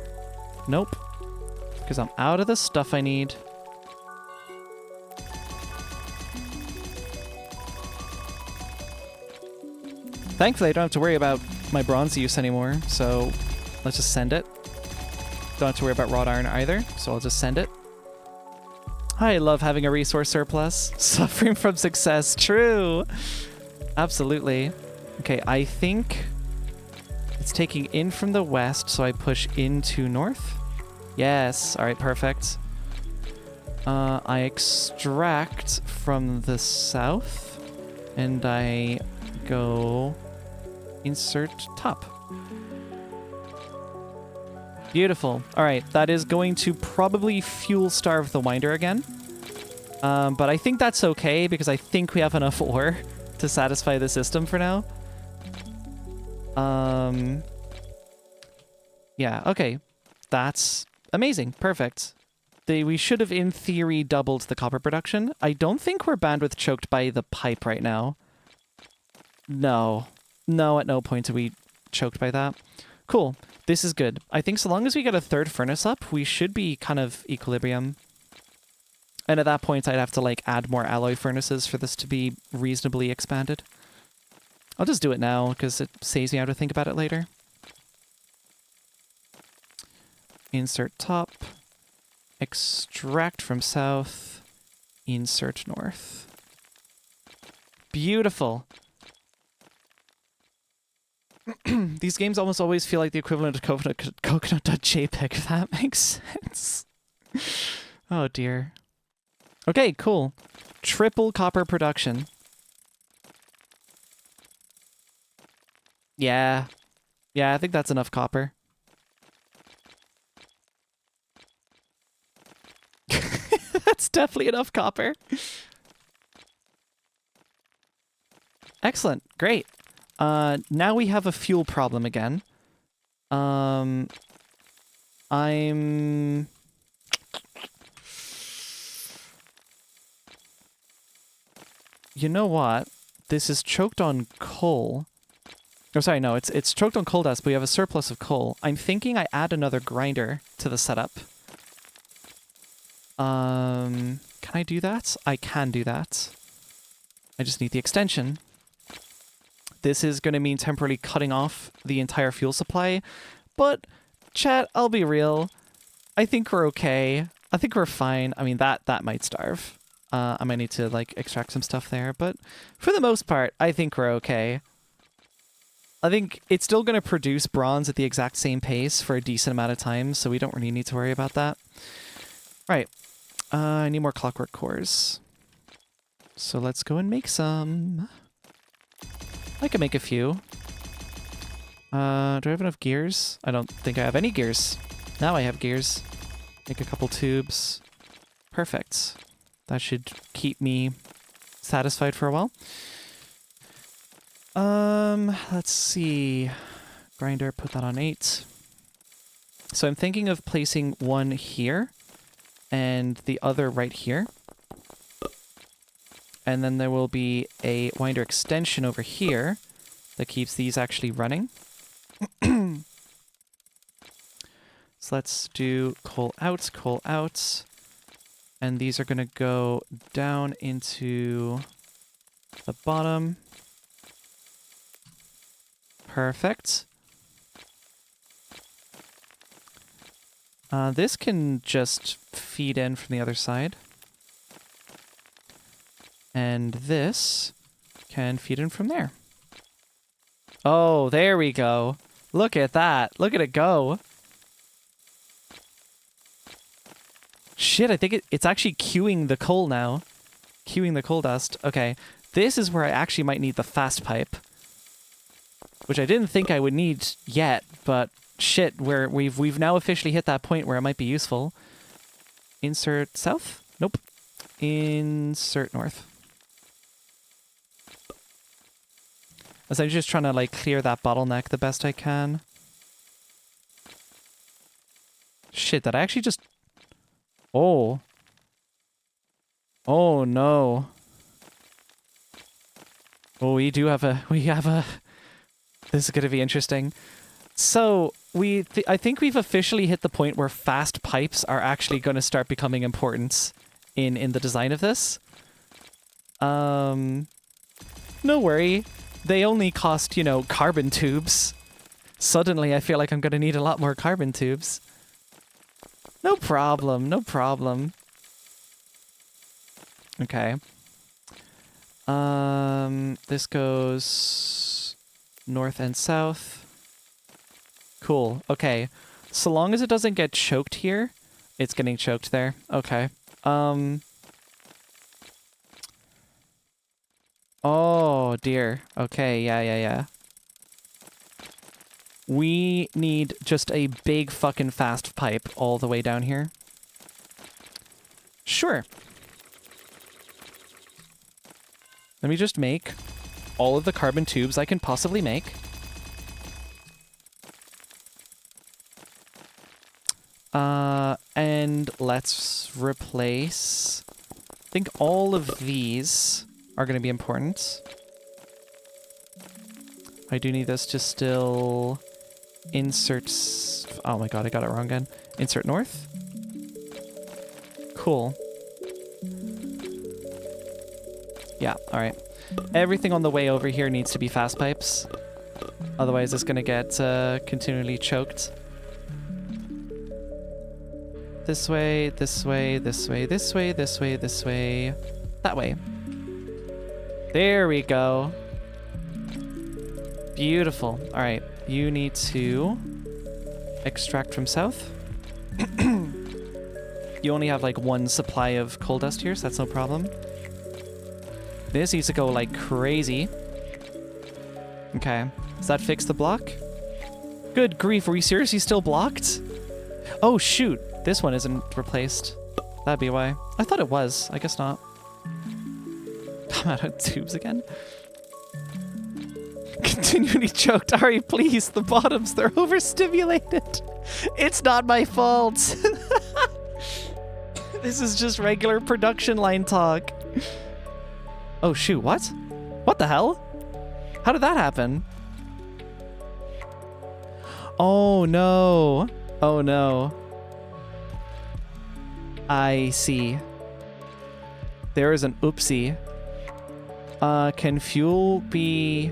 Nope. Because I'm out of the stuff I need. Thankfully, I don't have to worry about my bronze use anymore, so let's just send it. Don't have to worry about wrought iron either, so I'll just send it. I love having a resource surplus. Suffering from success. True. Absolutely. Okay, I think it's taking in from the west, so I push into north. Yes. All right, perfect. I extract from the south, and I go insert top. Beautiful. All right, that is going to probably fuel starve the winder again. But I think that's okay because I think we have enough ore to satisfy the system for now. Yeah, okay. That's amazing. Perfect. We should have, in theory, doubled the copper production. I don't think we're bandwidth choked by the pipe right now. No. No, at no point are we choked by that. Cool. This is good. I think so long as we get a third furnace up, we should be kind of equilibrium. And at that point, I'd have to, like, add more alloy furnaces for this to be reasonably expanded. I'll just do it now, because it saves me having to think about it later. Insert top. Extract from south. Insert north. Beautiful. These games almost always feel like the equivalent of coconut.jpg, if that makes sense. Oh dear. Okay, cool. Triple copper production. Yeah. Yeah, I think that's enough copper. That's definitely enough copper. Excellent. Great. Now we have a fuel problem again. You know what? This is choked on coal. Oh, sorry, no, it's choked on coal dust, but we have a surplus of coal. I'm thinking I add another grinder to the setup. Can I do that? I can do that. I just need the extension. This is going to mean temporarily cutting off the entire fuel supply. But, chat, I'll be real. I think we're okay. I think we're fine. I mean, that might starve. I might need to, like, extract some stuff there. But for the most part, I think we're okay. I think it's still going to produce bronze at the exact same pace for a decent amount of time, so we don't really need to worry about that. Right. I need more clockwork cores. So let's go and make some. I can make a few. Do I have enough gears? I don't think I have any gears. Now I have gears. Make a couple tubes. Perfect. That should keep me satisfied for a while. Let's see. Grinder, put that on 8. So I'm thinking of placing one here and the other right here. And then there will be a winder extension over here that keeps these actually running. So let's do coal out. And these are going to go down into the bottom. Perfect. This can just feed in from the other side. And this can feed in from there. Oh, there we go. Look at that. Look at it go. Shit, I think it's actually queuing the coal now. Queuing the coal dust. Okay, this is where I actually might need the fast pipe. Which I didn't think I would need yet, but shit, we've now officially hit that point where it might be useful. Insert south? Nope. Insert north. As I'm just trying to like clear that bottleneck the best I can. Shit, did I actually just... Oh. Oh no. Oh, we have a... This is going to be interesting. So, I think we've officially hit the point where fast pipes are actually going to start becoming important in the design of this. No worry. They only cost, you know, carbon tubes. Suddenly, I feel like I'm going to need a lot more carbon tubes. No problem, no problem. Okay. This goes north and south. Cool. Okay. So long as it doesn't get choked here, it's getting choked there. Okay. Oh dear. Okay, yeah. We need just a big fucking fast pipe all the way down here. Sure. Let me just make all of the carbon tubes I can possibly make. And let's replace... I think all of these are going to be important. I do need this to still insert... Oh my god, I got it wrong again. Insert north. Cool. Yeah, alright. Everything on the way over here needs to be fast pipes. Otherwise it's going to get continually choked. This way, this way, this way, this way, this way, this way. That way. There we go. Beautiful. Alright, you need to extract from south. You only have like one supply of coal dust here, so that's no problem. This needs to go like crazy. Okay, does that fix the block? Good grief, are we seriously still blocked? Oh shoot, this one isn't replaced. That'd be why. I thought it was, I guess not. I'm out of tubes again. Continually choked. Ari, please, the bottoms, they're overstimulated. It's not my fault. This is just regular production line talk. Oh shoot, what? What the hell? How did that happen? Oh no. Oh no. I see. There is an oopsie. Can fuel be...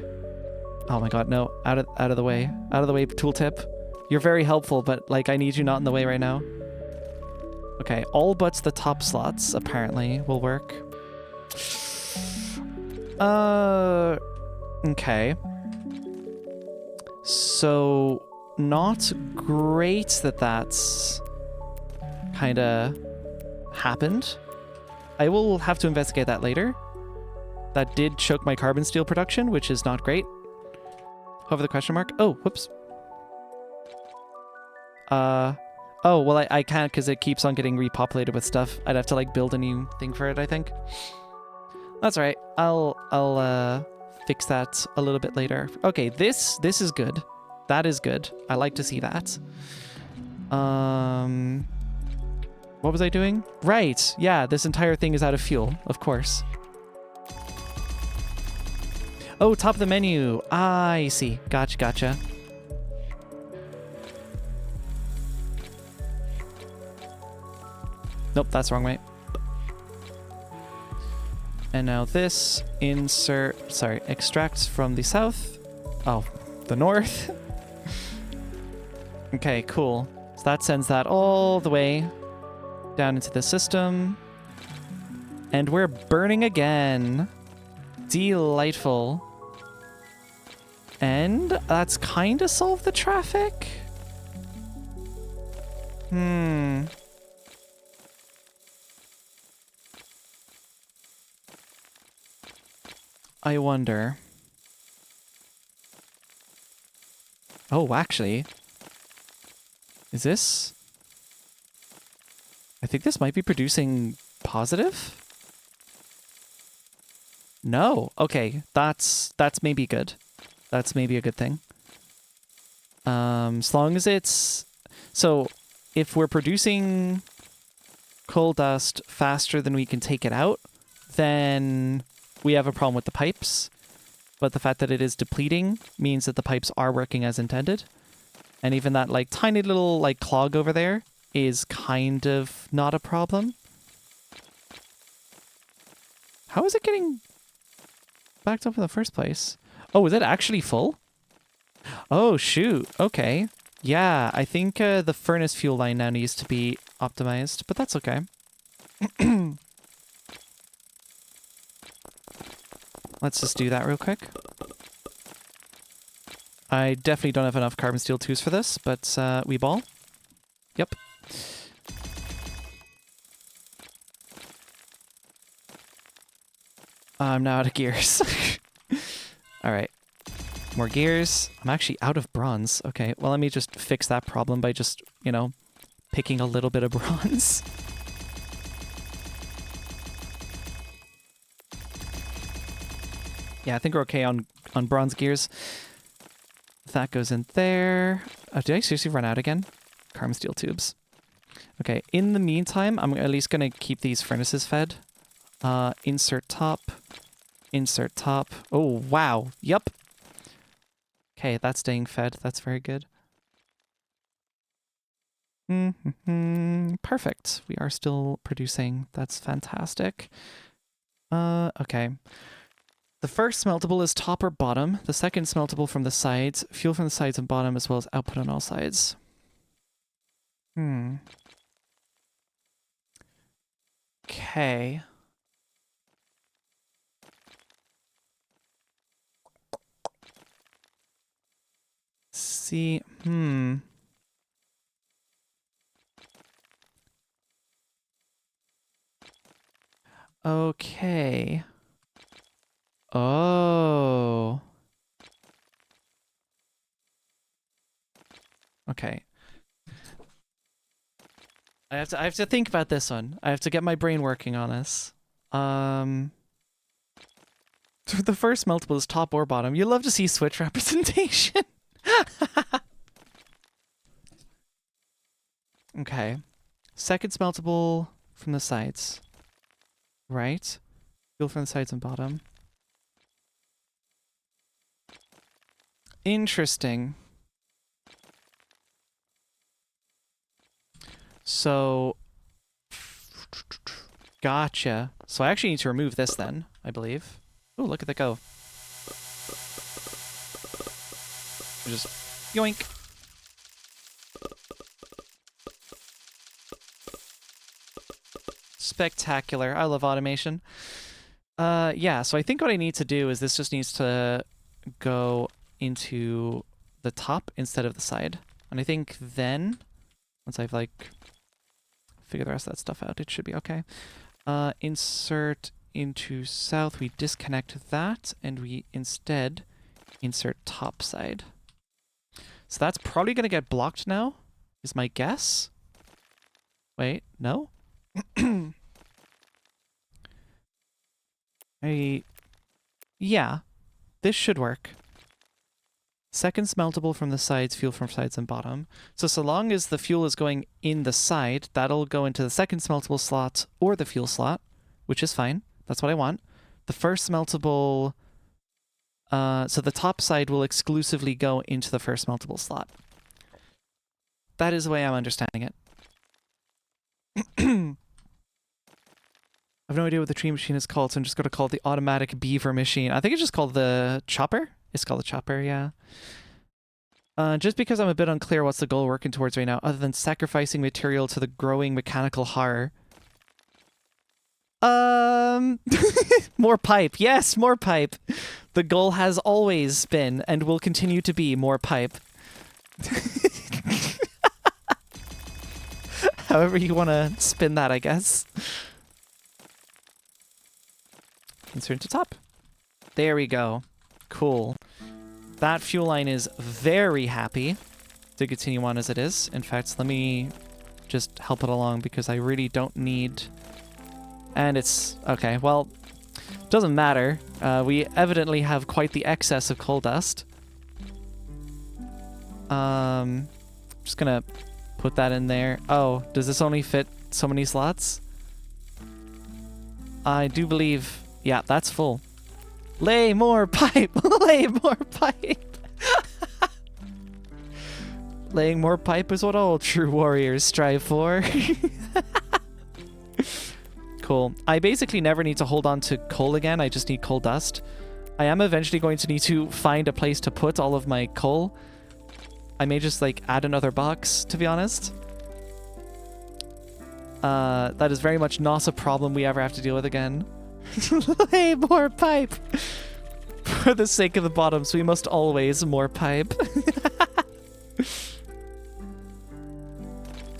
Oh my god, no. Out of the way. Out of the way, tooltip. You're very helpful, but like I need you not in the way right now. Okay, all but the top slots apparently will work. Okay. So, not great that that's kind of happened. I will have to investigate that later. That did choke my carbon steel production, which is not great. Over the question mark. Oh, whoops. Oh, well, I can't because it keeps on getting repopulated with stuff. I'd have to like build a new thing for it, I think. That's all right. I'll fix that a little bit later. Okay, this is good. That is good. I like to see that. What was I doing? Right. Yeah, this entire thing is out of fuel, of course. Oh, top of the menu. I see. Gotcha, gotcha. Nope, that's the wrong way. And now this, extracts from the south. Oh, the north. Okay, cool. So that sends that all the way down into the system. And we're burning again. Delightful. And that's kind of solved the traffic. I wonder. Oh, actually. Is this? I think this might be producing positive? No. Okay, that's maybe good. That's maybe a good thing. As long as it's... So, if we're producing coal dust faster than we can take it out, then we have a problem with the pipes. But the fact that it is depleting means that the pipes are working as intended. And even that, like, tiny little, like, clog over there is kind of not a problem. How is it getting backed up in the first place? Oh, is it actually full? Oh, shoot. Okay. Yeah, I think the furnace fuel line now needs to be optimized, but that's okay. Let's just do that real quick. I definitely don't have enough carbon steel tubes for this, but we ball. Yep. I'm now out of gears. All right. More gears. I'm actually out of bronze. Okay, well, let me just fix that problem by just, you know, picking a little bit of bronze. Yeah, I think we're okay on bronze gears. That goes in there. Oh, did I seriously run out again? Carbon steel tubes. Okay, in the meantime, I'm at least going to keep these furnaces fed. Insert top. Insert top. Oh, wow. Yup. Okay, that's staying fed. That's very good. Perfect. We are still producing. That's fantastic. Okay. The first smeltable is top or bottom. The second smeltable from the sides. Fuel from the sides and bottom, as well as output on all sides. Okay. See, Okay. Oh. Okay. I have to think about this one. I have to get my brain working on this. The first multiple is top or bottom. You love to see switch representation. Okay. Second multiple from the sides. Right. Fuel from the sides and bottom. Interesting. So, gotcha. So I actually need to remove this then, I believe. Oh, look at that go. Just yoink. Spectacular. I love automation. Yeah, so I think what I need to do is this just needs to go into the top instead of the side. And I think then, once I've like figured the rest of that stuff out, it should be okay. Insert into south, we disconnect that, and we instead insert top side. So that's probably going to get blocked now, is my guess. Wait, no? Yeah, this should work. Second smeltable from the sides, fuel from sides and bottom. So long as the fuel is going in the side, that'll go into the second smeltable slot or the fuel slot, which is fine. That's what I want. The first smeltable, so the top side will exclusively go into the first smeltable slot. That is the way I'm understanding it. I have no idea what the tree machine is called, so I'm just going to call it the automatic beaver machine. I think it's just called the chopper. It's called the chopper, yeah. Just because I'm a bit unclear what's the goal we're working towards right now, other than sacrificing material to the growing mechanical horror. More pipe. Yes, more pipe. The goal has always been, and will continue to be, more pipe. However you want to spin that, I guess. Insert to top. There we go. Cool. That fuel line is very happy to continue on as it is. In fact, let me just help it along because I really don't need... And it's... Okay, well, doesn't matter. We evidently have quite the excess of coal dust. Just gonna put that in there. Oh, does this only fit so many slots? I do believe... Yeah, that's full. Lay more pipe! Lay more pipe! Laying more pipe is what all true warriors strive for. Cool. I basically never need to hold on to coal again. I just need coal dust. I am eventually going to need to find a place to put all of my coal. I may just, like, add another box, to be honest. That is very much not a problem we ever have to deal with again. Lay more pipe! For the sake of the bottoms, we must always more pipe.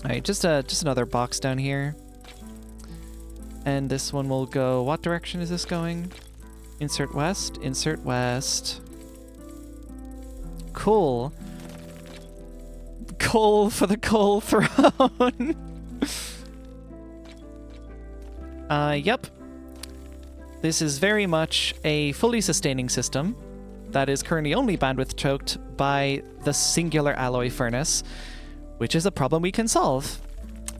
Alright, just another box down here. And this one will go... What direction is this going? Insert west. Insert west. Cool. Coal for the coal throne. Yep. This is very much a fully sustaining system that is currently only bandwidth choked by the singular alloy furnace, which is a problem we can solve.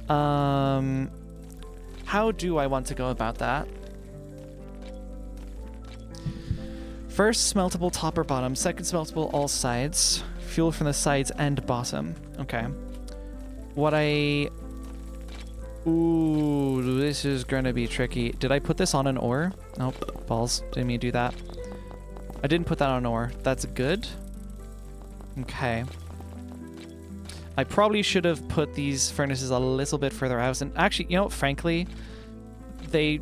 How do I want to go about that? First smeltable top or bottom, second smeltable all sides, fuel from the sides and bottom. Okay. What I... Ooh, this is gonna be tricky. Did I put this on an ore? Nope, balls. Didn't mean to do that. I didn't put that on an ore. That's good. Okay. I probably should have put these furnaces a little bit further out. And actually, you know, frankly, they're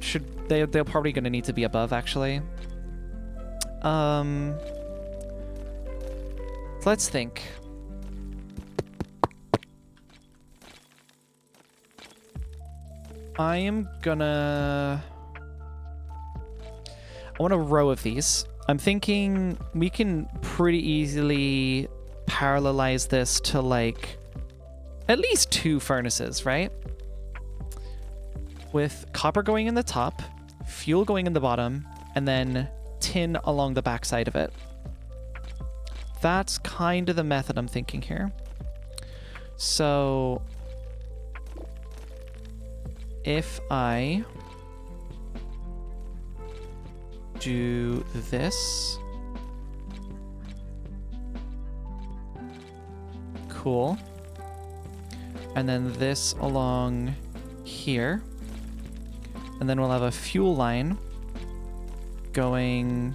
probably gonna need to be above, actually. Let's think. I want a row of these. I'm thinking we can pretty easily parallelize this to, like, at least 2 furnaces, right? With copper going in the top, fuel going in the bottom, and then tin along the backside of it. That's kind of the method I'm thinking here. So... if I do this, cool, and then this along here, and then we'll have a fuel line going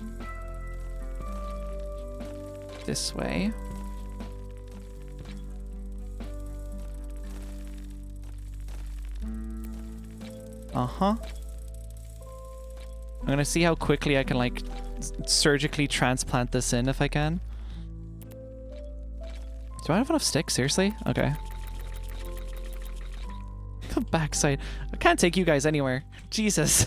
this way. Uh-huh. I'm gonna see how quickly I can, like, surgically transplant this in if I can. Do I have enough sticks? Seriously? Okay. The backside. I can't take you guys anywhere. Jesus.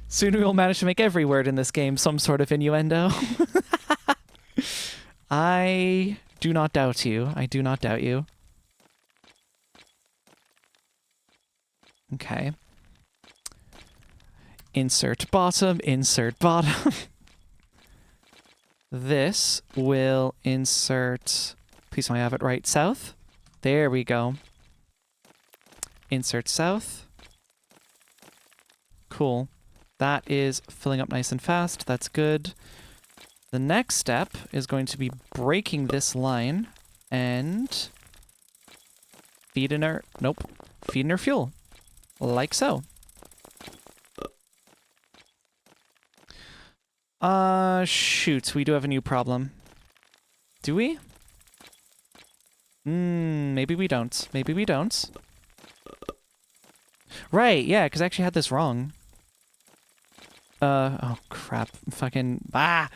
Soon we will manage to make every word in this game some sort of innuendo. I do not doubt you. I do not doubt you. Okay. Insert bottom, insert bottom. This will insert, please may I have it right, south. There we go. Insert south. Cool. That is filling up nice and fast. That's good. The next step is going to be breaking this line and feeding our, nope, feeding our fuel. Like so. Shoot, we do have a new problem. Do we? Maybe we don't. Maybe we don't. Right, yeah, because I actually had this wrong. Oh crap. Fucking, Let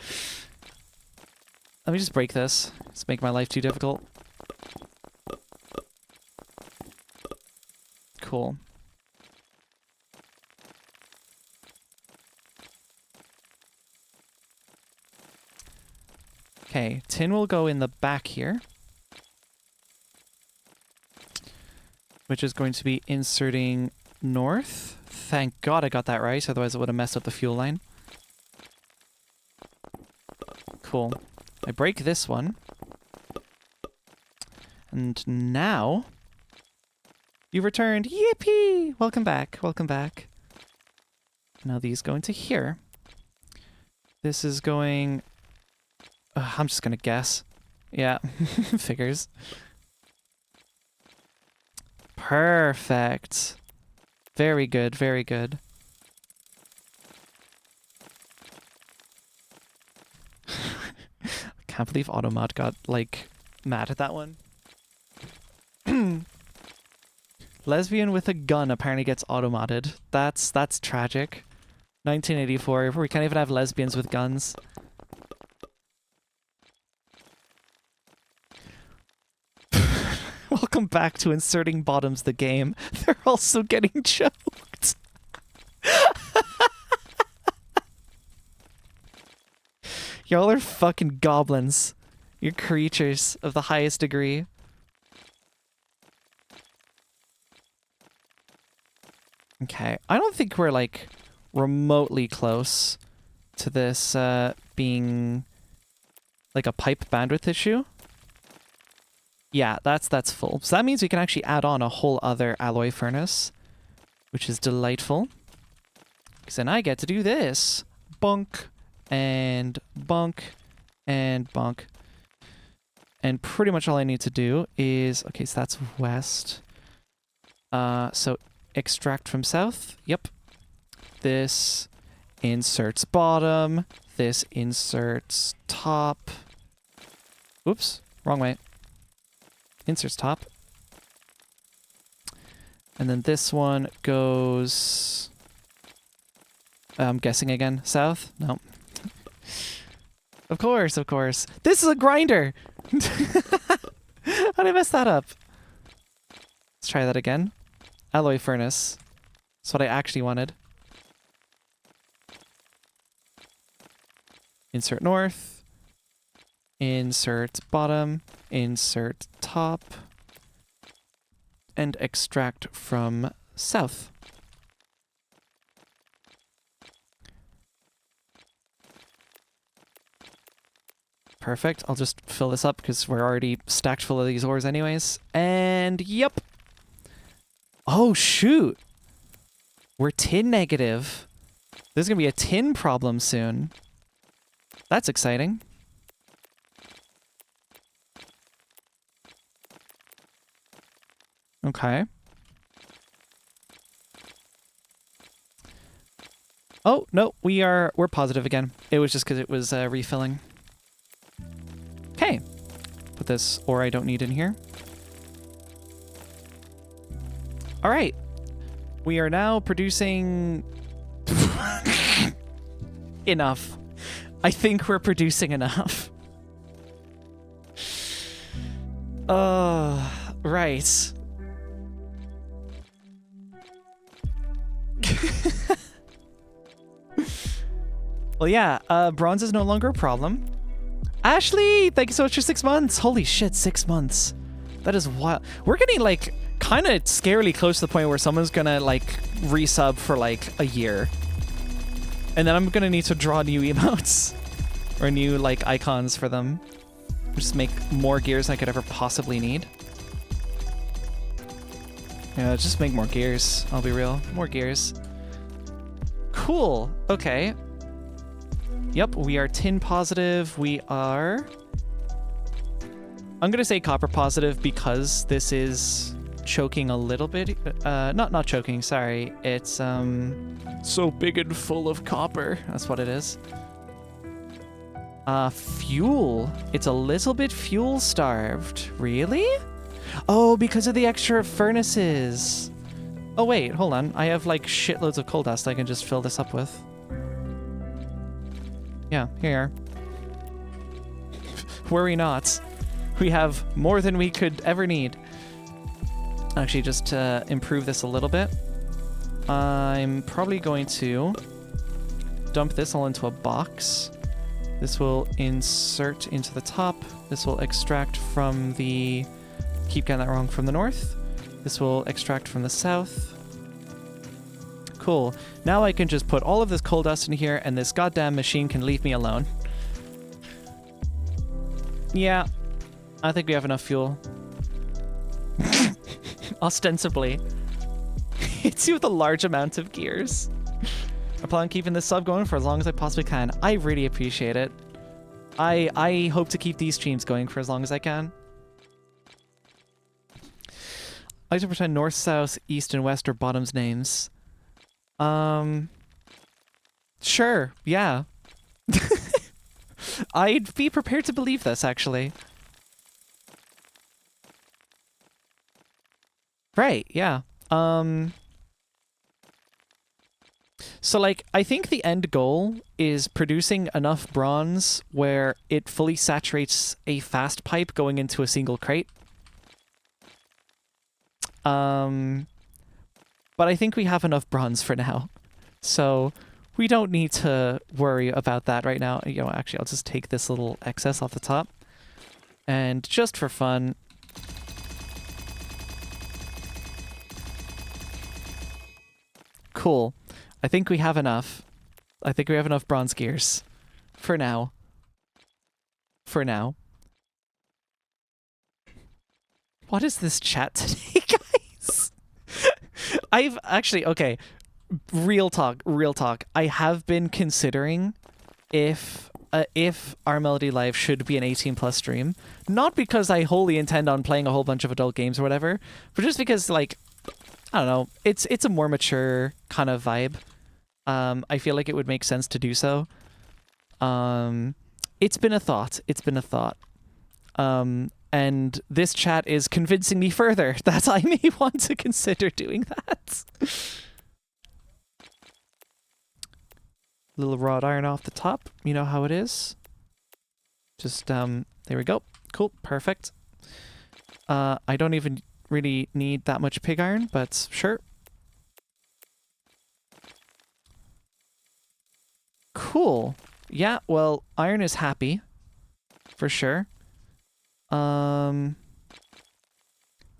me just break this. It's making my life too difficult. Cool. Okay, tin will go in the back here. Which is going to be inserting north. Thank God I got that right, otherwise it would have messed up the fuel line. Cool. I break this one. And now... You've returned! Yippee! Welcome back, welcome back. Now these go into here. This is going... I'm just gonna guess. Yeah, figures. Perfect. Very good, very good. I can't believe Automod got, like, mad at that one. Lesbian with a gun apparently gets automodded. That's tragic. 1984, we can't even have lesbians with guns. Welcome back to inserting bottoms the game. They're also getting choked. Y'all are fucking goblins. You're creatures of the highest degree. Okay, I don't think we're like remotely close to this being like a pipe bandwidth issue. Yeah, that's full. So that means we can actually add on a whole other alloy furnace, which is delightful. Because then I get to do this. Bunk, and bunk, and bunk. And pretty much all I need to do is... Okay, so that's west. So extract from south. Yep. This inserts bottom. This inserts top. Oops, wrong way. Inserts top. And then this one goes... I'm guessing again. South? No. Of course, of course. This is a grinder! How did I mess that up? Let's try that again. Alloy furnace. That's what I actually wanted. Insert north. Insert bottom. Insert top. And extract from south. Perfect. I'll just fill this up because we're already stacked full of these ores anyways. And yep. Oh, shoot. We're tin negative. There's going to be a tin problem soon. That's exciting. Okay. Oh, no, we're positive again. It was just because it was refilling. Okay. Put this ore I don't need in here. All right. We are now producing enough. I think we're producing enough. Right. Well, yeah, bronze is no longer a problem. Ashley, thank you so much for 6 months. Holy shit, 6 months. That is wild. We're getting, like, kind of scarily close to the point where someone's gonna, like, resub for, like, a year. And then I'm gonna need to draw new emotes. Or new, like, icons for them. Just make more gears I could ever possibly need. Yeah, just make more gears. I'll be real. More gears. Cool. Okay. Yep, we are tin positive. We are... I'm gonna say copper positive because this is choking a little bit. Not choking, sorry. It's, so big and full of copper. That's what it is. Fuel. It's a little bit fuel starved. Really? Oh, because of the extra furnaces. Oh, wait, hold on. I have, like, shitloads of coal dust I can just fill this up with. Yeah, here you are. Worry not. We have more than we could ever need. Actually, just to improve this a little bit, I'm probably going to dump this all into a box. This will insert into the top. This will extract from the... Keep getting that wrong, from the north. This will extract from the south. Cool. Now I can just put all of this coal dust in here and this goddamn machine can leave me alone. Yeah, I think we have enough fuel. Ostensibly. It's with a large amount of gears. I plan on keeping this sub going for as long as I possibly can. I really appreciate it. I hope to keep these streams going for as long as I can. I like to pretend north, south, east, and west are bottoms names. Sure, yeah. I'd be prepared to believe this, actually. Right, yeah. So, like, I think the end goal is producing enough bronze where it fully saturates a fast pipe going into a single crate. But I think we have enough bronze for now. So we don't need to worry about that right now. You know, actually, I'll just take this little excess off the top. And just for fun... Cool. I think we have enough. I think we have enough bronze gears. For now. For now. What is this chat today, guys? I've actually, okay, real talk. I have been considering if our Melody Live should be an 18+ stream. Not because I wholly intend on playing a whole bunch of adult games or whatever, but just because, like, I don't know, it's a more mature kind of vibe. I feel like it would make sense to do so. It's been a thought. And this chat is convincing me further that I may want to consider doing that. Little wrought iron off the top. You know how it is. Just, there we go. Cool, perfect. I don't even really need that much pig iron, but sure. Cool. Yeah, well, iron is happy. For sure.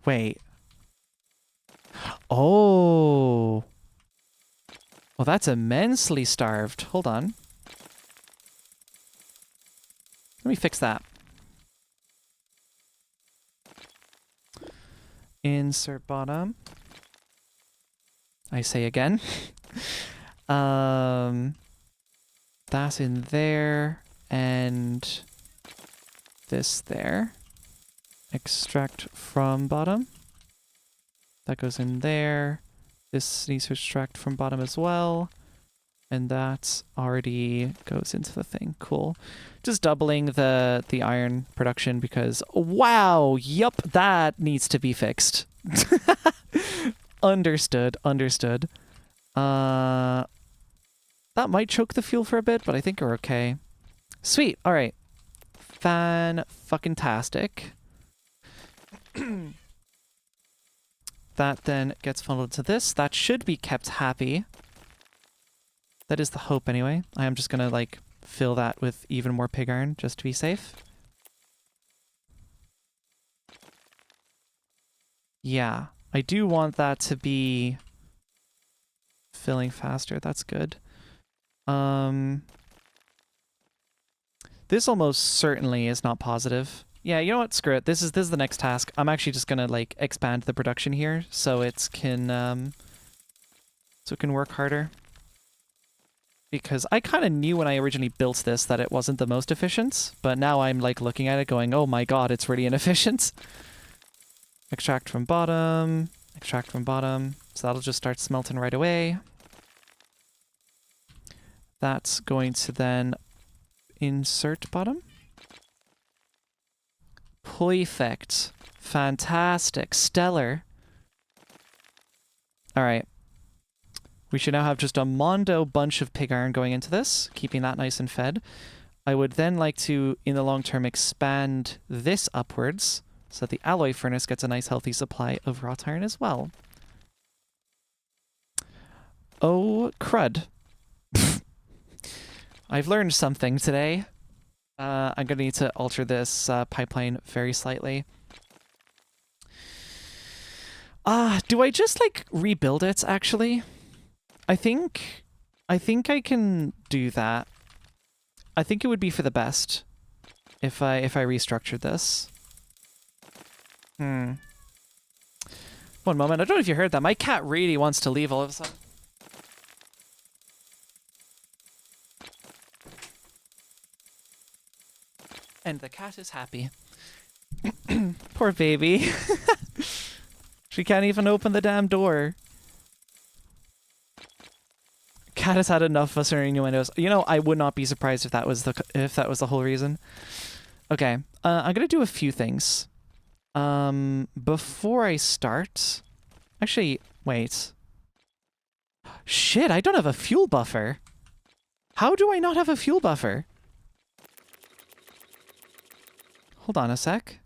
Wait. Oh. Well, that's immensely starved. Hold on. Let me fix that. Insert bottom. I say again. That's in there, and this there. Extract from bottom. That goes in there. This needs to extract from bottom as well. And that already goes into the thing. Cool. Just doubling the iron production because, wow, yup, that needs to be fixed. Understood. That might choke the fuel for a bit, but I think we're okay. Sweet, alright. Fan-fucking-tastic. That then gets funneled to this. That should be kept happy. That is the hope anyway. I am just gonna, like, fill that with even more pig iron just to be safe. Yeah, I do want that to be filling faster. That's good. This almost certainly is not positive. Yeah, you know what? Screw it. This is the next task. I'm actually just gonna like expand the production here so it can work harder. Because I kind of knew when I originally built this that it wasn't the most efficient, but now I'm like looking at it going, oh my god, it's really inefficient. Extract from bottom, extract from bottom. So that'll just start smelting right away. That's going to then insert bottom. Perfect. Fantastic. Stellar. All right. We should now have just a mondo bunch of pig iron going into this, keeping that nice and fed. I would then like to, in the long term, expand this upwards so that the alloy furnace gets a nice healthy supply of wrought iron as well. Oh, crud. I've learned something today. I'm going to need to alter this pipeline very slightly. Do I just, like, rebuild it, actually? I think I can do that. I think it would be for the best if I restructured this. One moment. I don't know if you heard that. My cat really wants to leave all of a sudden. And the cat is happy. Poor baby. She can't even open the damn door. Cat has had enough of us in innuendos. You know, I would not be surprised if that was the whole reason. Okay, I'm gonna do a few things. Before I start, actually, wait. Shit, I don't have a fuel buffer. How do I not have a fuel buffer? Hold on a sec.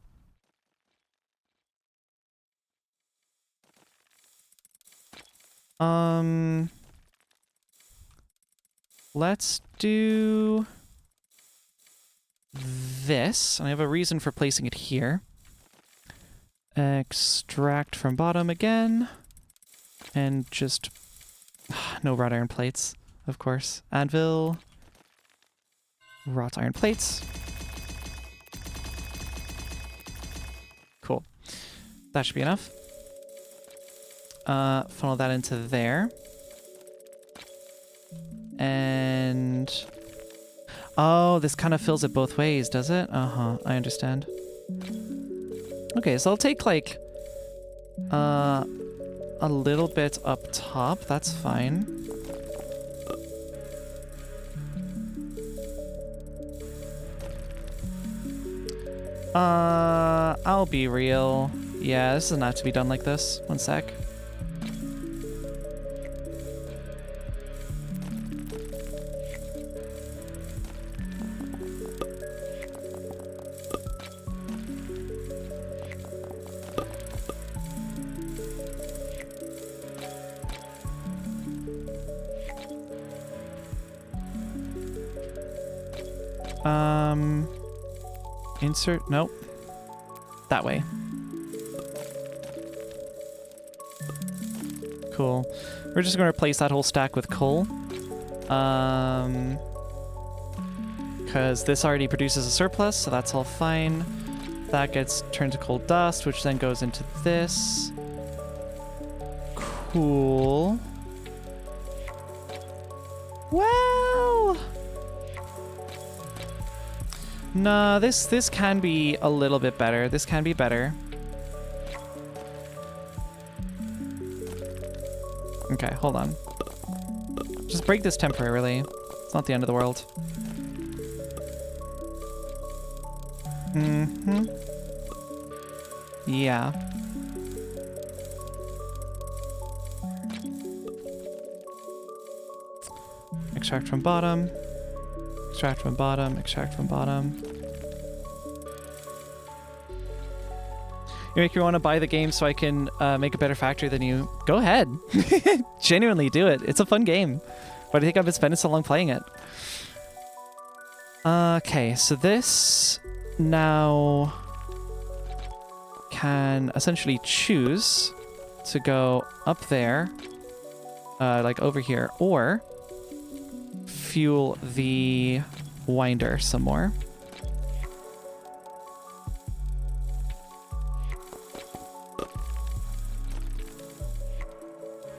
Let's do this. I have a reason for placing it here. Extract from bottom again. And just... no wrought iron plates, of course. Anvil. Wrought iron plates. Cool. That should be enough. Funnel that into there. And... oh, this kind of fills it both ways, does it? Uh-huh, I understand. Okay, so I'll take, like, a little bit up top. That's fine. I'll be real. Yeah, this doesn't have to be done like this. One sec. Insert, nope. That way. Cool. We're just gonna replace that whole stack with coal. Because this already produces a surplus, so that's all fine. That gets turned to coal dust, which then goes into this. Cool. Well... nah, this can be a little bit better. This can be better. Okay, hold on. Just break this temporarily. It's not the end of the world. Mm-hmm. Yeah. Extract from bottom. Extract from bottom. Extract from bottom. You make me want to buy the game so I can make a better factory than you. Go ahead. Genuinely do it. It's a fun game. But I think I've been spending so long playing it. Okay, so this now can essentially choose to go up there, like over here, or fuel the winder some more.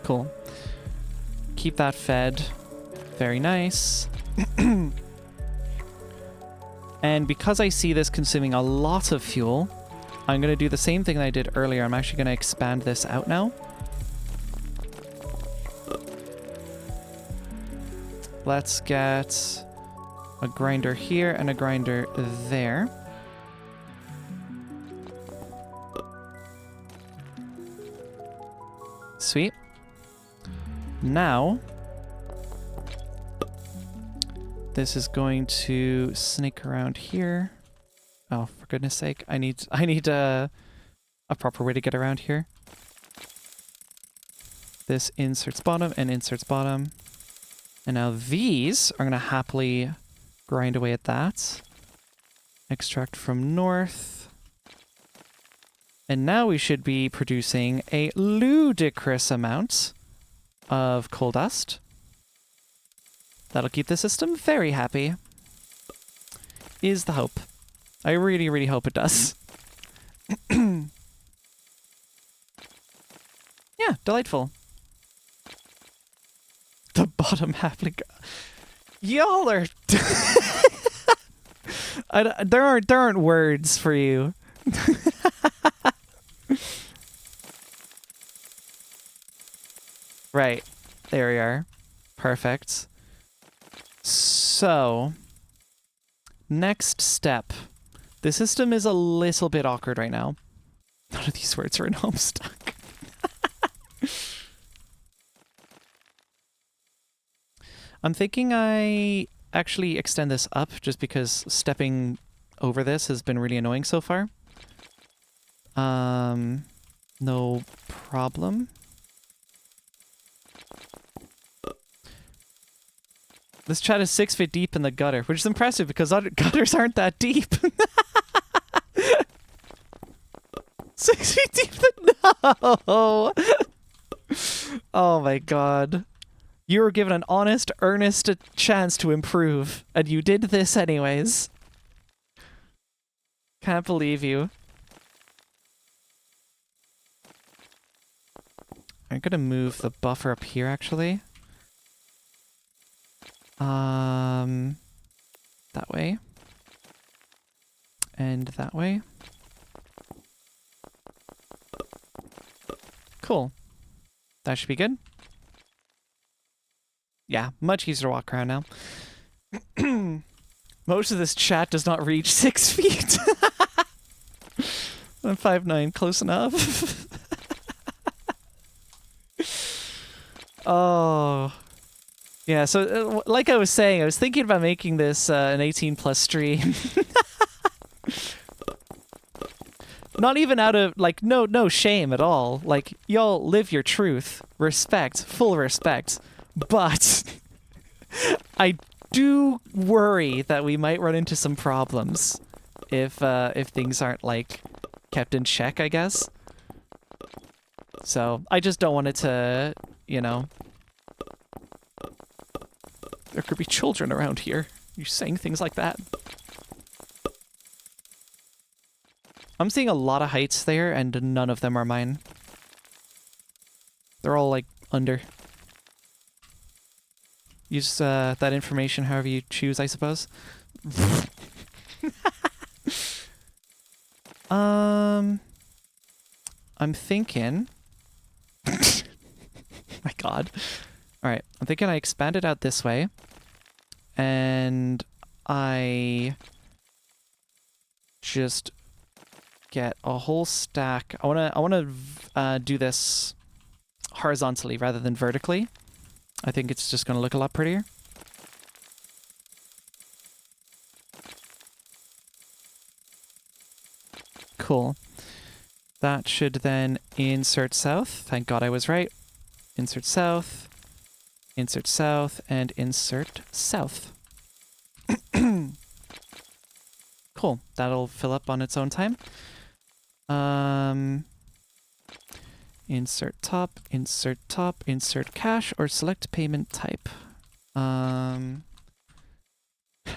Cool. Keep that fed. Very nice. And because I see this consuming a lot of fuel, I'm going to do the same thing that I did earlier. I'm actually going to expand this out now. Let's get a grinder here and a grinder there. Sweet. Now, this is going to snake around here. Oh, for goodness sake. I need a proper way to get around here. This inserts bottom and inserts bottom. And now these are going to happily grind away at that. Extract from north. And now we should be producing a ludicrous amount of coal dust. That'll keep the system very happy. Is the hope. I really, really hope it does. Yeah, delightful. The bottom happily... Y'all are... there aren't words for you. Right. There we are. Perfect. So, next step. The system is a little bit awkward right now. None of these words are in Homestuck. I'm thinking I actually extend this up just because stepping over this has been really annoying so far. No problem. This chat is 6 feet deep in the gutter, which is impressive because other gutters aren't that deep. 6 feet deep? No! Oh my god. You were given an honest, earnest chance to improve, and you did this anyways. Can't believe you. I'm gonna move the buffer up here, actually. That way. And that way. Cool. That should be good. Yeah, much easier to walk around now. Most of this chat does not reach 6 feet. I'm 5'9", close enough. Oh. Yeah, so like I was saying, I was thinking about making this an 18+ stream. Not even out of, like, no shame at all. Like, y'all live your truth. Respect. Full respect. But I do worry that we might run into some problems if things aren't, like, kept in check, I guess. So, I just don't want it to, you know... There could be children around here. You saying things like that. I'm seeing a lot of heights there, and none of them are mine. They're all, like, under. Use that information however you choose, I suppose. I'm thinking... My god. Alright, I'm thinking I expand it out this way. And I just get a whole stack. I wanna do this horizontally rather than vertically. I think it's just gonna look a lot prettier. Cool. That should then insert south. Thank God I was right. Insert south, and insert south. Cool. That'll fill up on its own time. Insert top, insert cash, or select payment type. I'm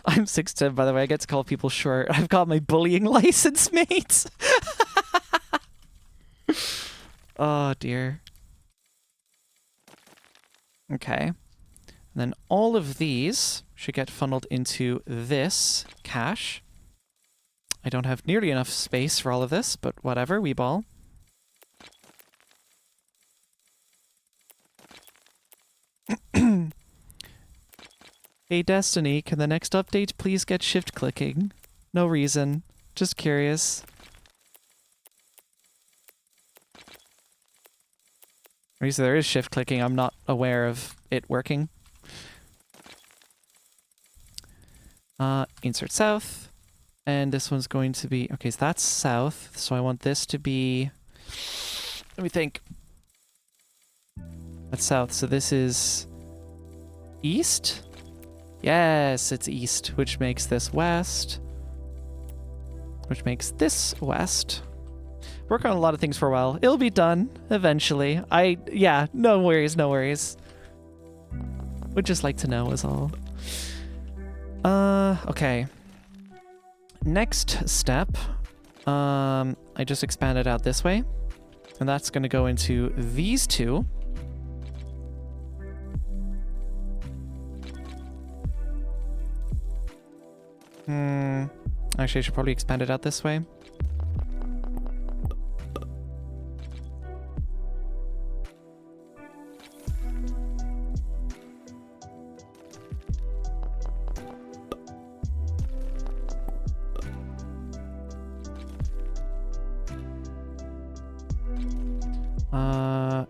6'10", by the way. I get to call people short. I've got my bullying license, mate. Oh, dear. Okay. And then all of these should get funneled into this cache. I don't have nearly enough space for all of this, but whatever, wee ball. Hey Destiny, can the next update please get shift clicking? No reason. Just curious. Reason there is shift clicking, I'm not aware of it working. Insert south. And this one's going to be... Okay, so that's south. So I want this to be... Let me think. That's south. So this is... east? Yes, it's east, which makes this west. Which makes this west. Work on a lot of things for a while. It'll be done eventually. Yeah, no worries, no worries. Would just like to know is all. Okay. Next step. I just expanded out this way. And that's going to go into these two. Actually, I should probably expand it out this way.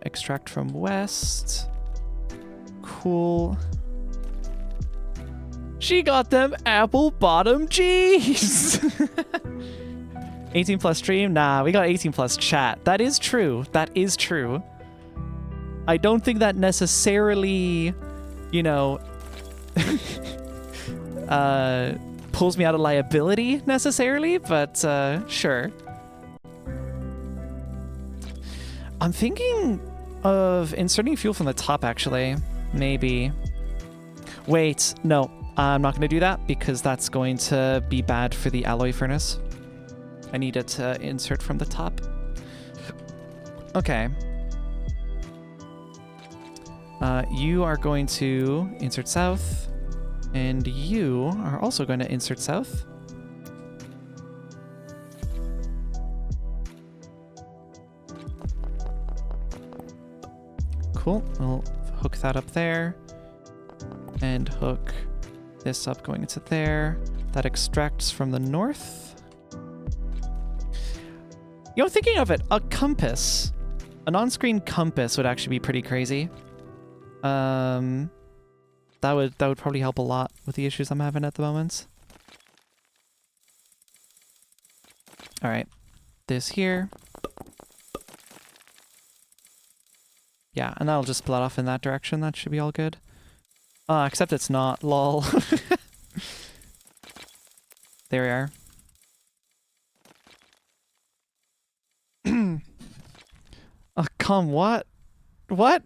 Extract from west. Cool. She got them apple bottom G's. 18 plus stream? Nah, we got 18 plus chat. That is true. That is true. I don't think that necessarily, you know, pulls me out of liability necessarily, but sure. I'm thinking of inserting fuel from the top, actually. Maybe. Wait, no. I'm not going to do that because that's going to be bad for the alloy furnace. I need it to insert from the top. Okay. You are going to insert south, and you are also going to insert south. Cool. We'll hook that up there, and hook this up going into there. That extracts from the north. You know, thinking of it, a compass, an on-screen compass would actually be pretty crazy. That would probably help a lot with the issues I'm having at the moment. All right, this here. Yeah, and that'll just split off in that direction. That should be all good. Except it's not, lol. There we are. Oh, come, what? What?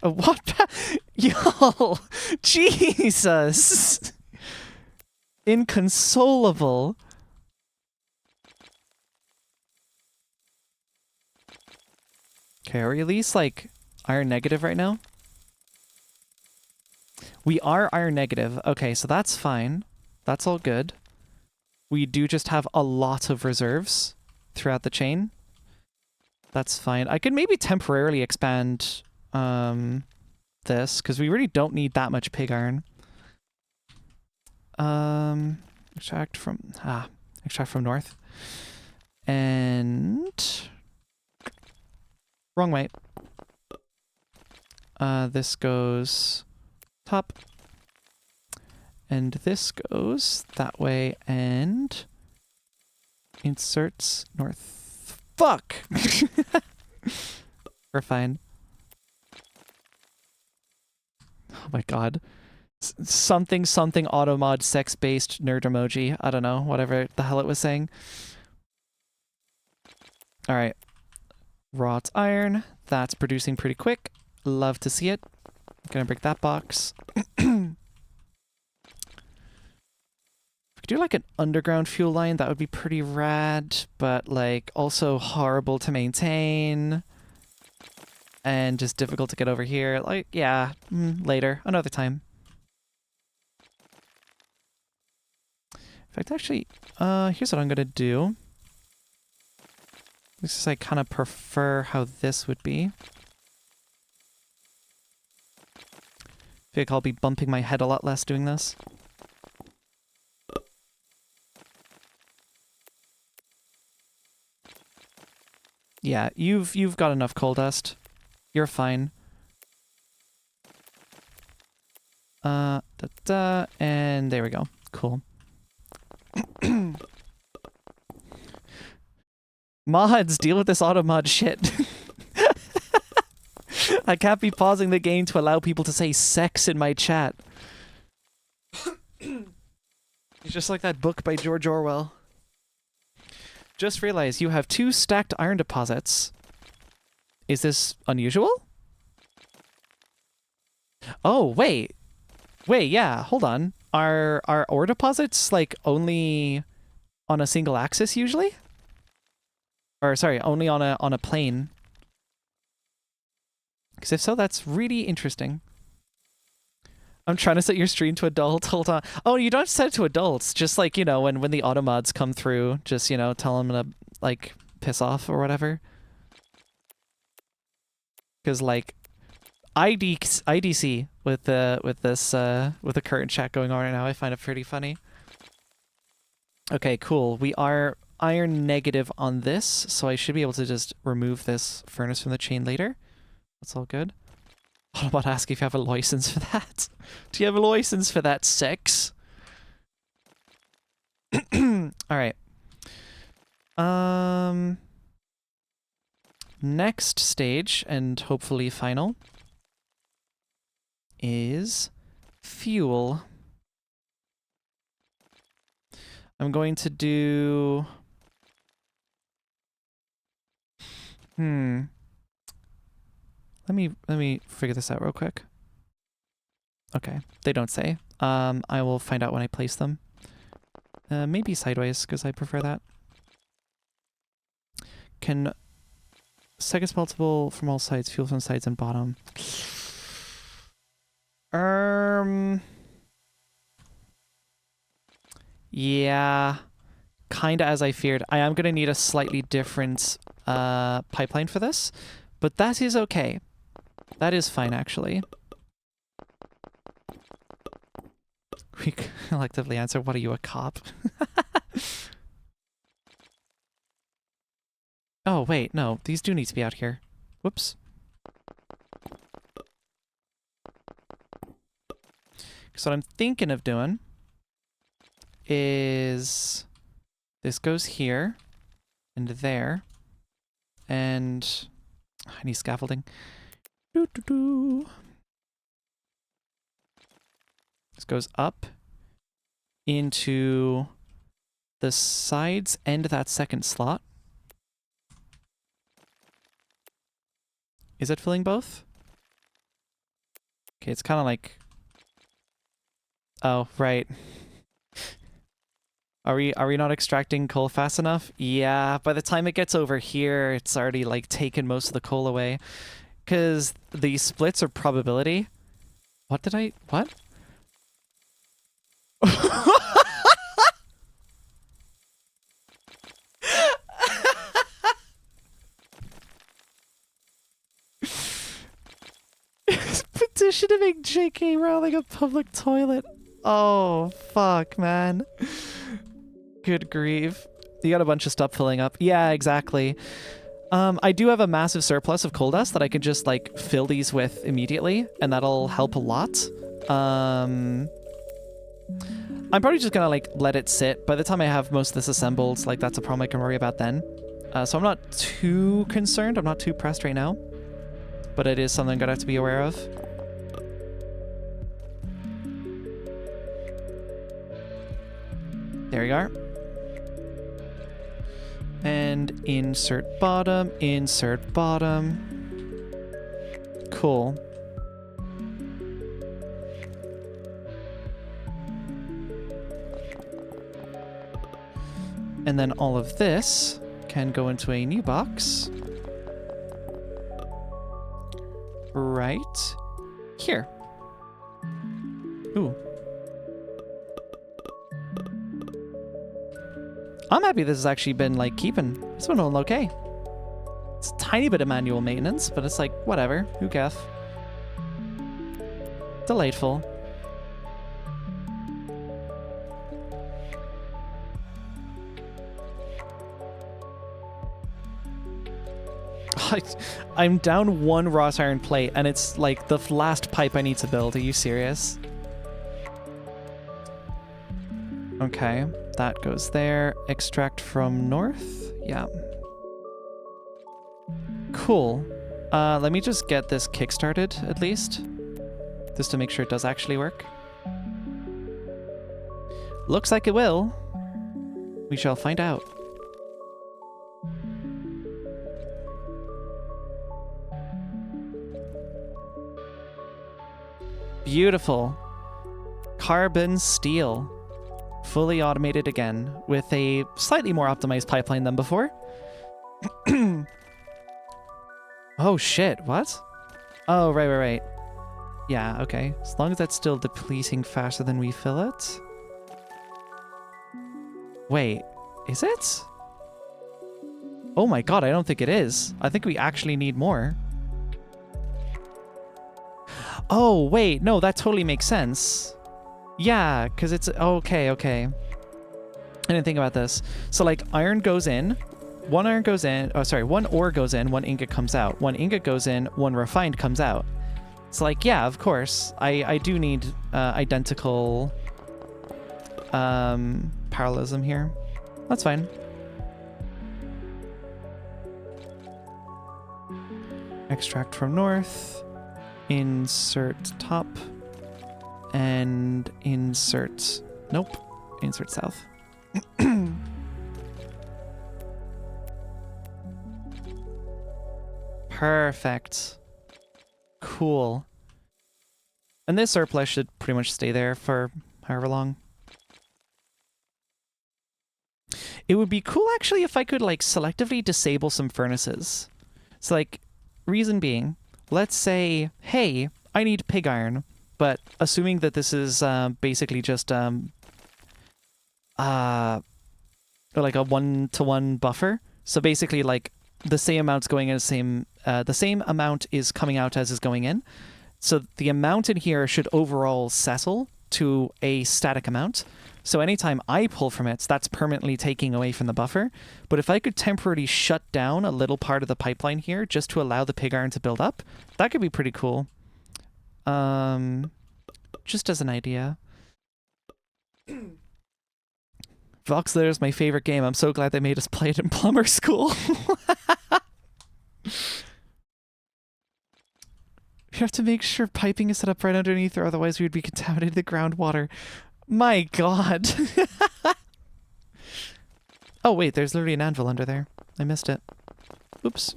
What? Yo! Jesus! Inconsolable. Okay, are we at least, like, iron negative right now? We are iron negative. Okay, so that's fine. That's all good. We do just have a lot of reserves throughout the chain. That's fine. I could maybe temporarily expand this, because we really don't need that much pig iron. Extract from north. And wrong way. This goes top. And this goes that way and inserts north. Fuck! We're fine. Oh my god. Something automod sex-based nerd emoji. I don't know, whatever the hell it was saying. Alright. Wrought iron. That's producing pretty quick. Love to see it. Gonna break that box. If we could do like an underground fuel line, that would be pretty rad, but like also horrible to maintain. and just difficult to get over here. Like, yeah, later, another time. In fact, actually, here's what I'm gonna do. This is, I kind of prefer how this would be. I feel like I'll be bumping my head a lot less doing this. Yeah, you've got enough coal dust. You're fine. And there we go. Cool. Mods, deal with this auto mod shit. I can't be pausing the game to allow people to say sex in my chat. It's just like that book by George Orwell. Just realized you have 2 stacked iron deposits. Is this unusual? Oh, wait. Wait, yeah, hold on. Are ore deposits, like, only on a single axis usually? Or, sorry, only on a plane? Because if so, that's really interesting. I'm trying to set your stream to adult. Hold on. Oh, you don't set it to adults. Just like, you know, when the auto mods come through, just, you know, tell them to, like, piss off or whatever. Because, like, IDC with the current chat going on right now, I find it pretty funny. Okay, cool. We are iron negative on this, so I should be able to just remove this furnace from the chain later. That's all good. I'm about to ask if you have a license for that. Do you have a license for that, sex? Alright. Next stage, and hopefully final, is fuel. I'm going to do... Let me figure this out real quick. Okay, they don't say. I will find out when I place them. Maybe sideways, because I prefer that. Can seconds multiple from all sides, fuel from sides and bottom. Yeah, kinda as I feared. I am gonna need a slightly different pipeline for this, but that is okay. That is fine, actually. We collectively answer, what are you, a cop? Oh, wait, no. These do need to be out here. Whoops. So what I'm thinking of doing is this goes here and there, and I need scaffolding. This goes up into the sides end of that second slot. Is it filling both? Okay, it's kind of like... Oh, right. Are we not extracting coal fast enough? Yeah, by the time it gets over here, it's already like taken most of the coal away. Because the splits are probability. What? Petition to make J.K. Rowling a public toilet. Oh, fuck, man. Good grief. You got a bunch of stuff filling up. Yeah, exactly. I do have a massive surplus of coal dust that I could just, like, fill these with immediately, and that'll help a lot. I'm probably just gonna, like, let it sit. By the time I have most of this assembled, like, that's a problem I can worry about then. So I'm not too concerned. I'm not too pressed right now. But it is something I'm gonna have to be aware of. There you are. And insert bottom, insert bottom. Cool. And then all of this can go into a new box. right here. Ooh. I'm happy this has actually been, like, keeping. It's been going okay. It's a tiny bit of manual maintenance, but it's like, whatever. Who cares? Delightful. I'm down one wrought iron plate, and it's like the last pipe I need to build. Are you serious? Okay, that goes there. Extract from north? Yeah. Cool. Let me just get this kickstarted, at least. Just to make sure it does actually work. Looks like it will. We shall find out. Beautiful. Carbon steel. Fully automated again, with a slightly more optimized pipeline than before. Oh shit, what? Oh, right. Yeah, okay. As long as that's still depleting faster than we fill it. Wait, is it? Oh my god, I don't think it is. I think we actually need more. Oh, wait, no, that totally makes sense. Yeah, because it's... Okay. I didn't think about this. So, like, iron goes in, one iron goes in... Oh, sorry, one ore goes in, one ingot comes out. One ingot goes in, one refined comes out. It's like, yeah, of course. I do need identical parallelism here. That's fine. Extract from north. Insert top. And insert... Nope. Insert south. Perfect. Cool. And this surplus should pretty much stay there for however long. It would be cool, actually, if I could, like, selectively disable some furnaces. So, like, reason being, let's say, hey, I need pig iron. But assuming that this is basically just like a 1-to-1 buffer, so basically like the same amount's going in the same amount is coming out as is going in. So the amount in here should overall settle to a static amount. So anytime I pull from it, that's permanently taking away from the buffer. But if I could temporarily shut down a little part of the pipeline here just to allow the pig iron to build up, that could be pretty cool. Just as an idea. Voxel Eras is my favorite game. I'm so glad they made us play it in plumber school. We have to make sure piping is set up right underneath, or otherwise we would be contaminated the groundwater. My god. Oh wait, there's literally an anvil under there. I missed it. Oops.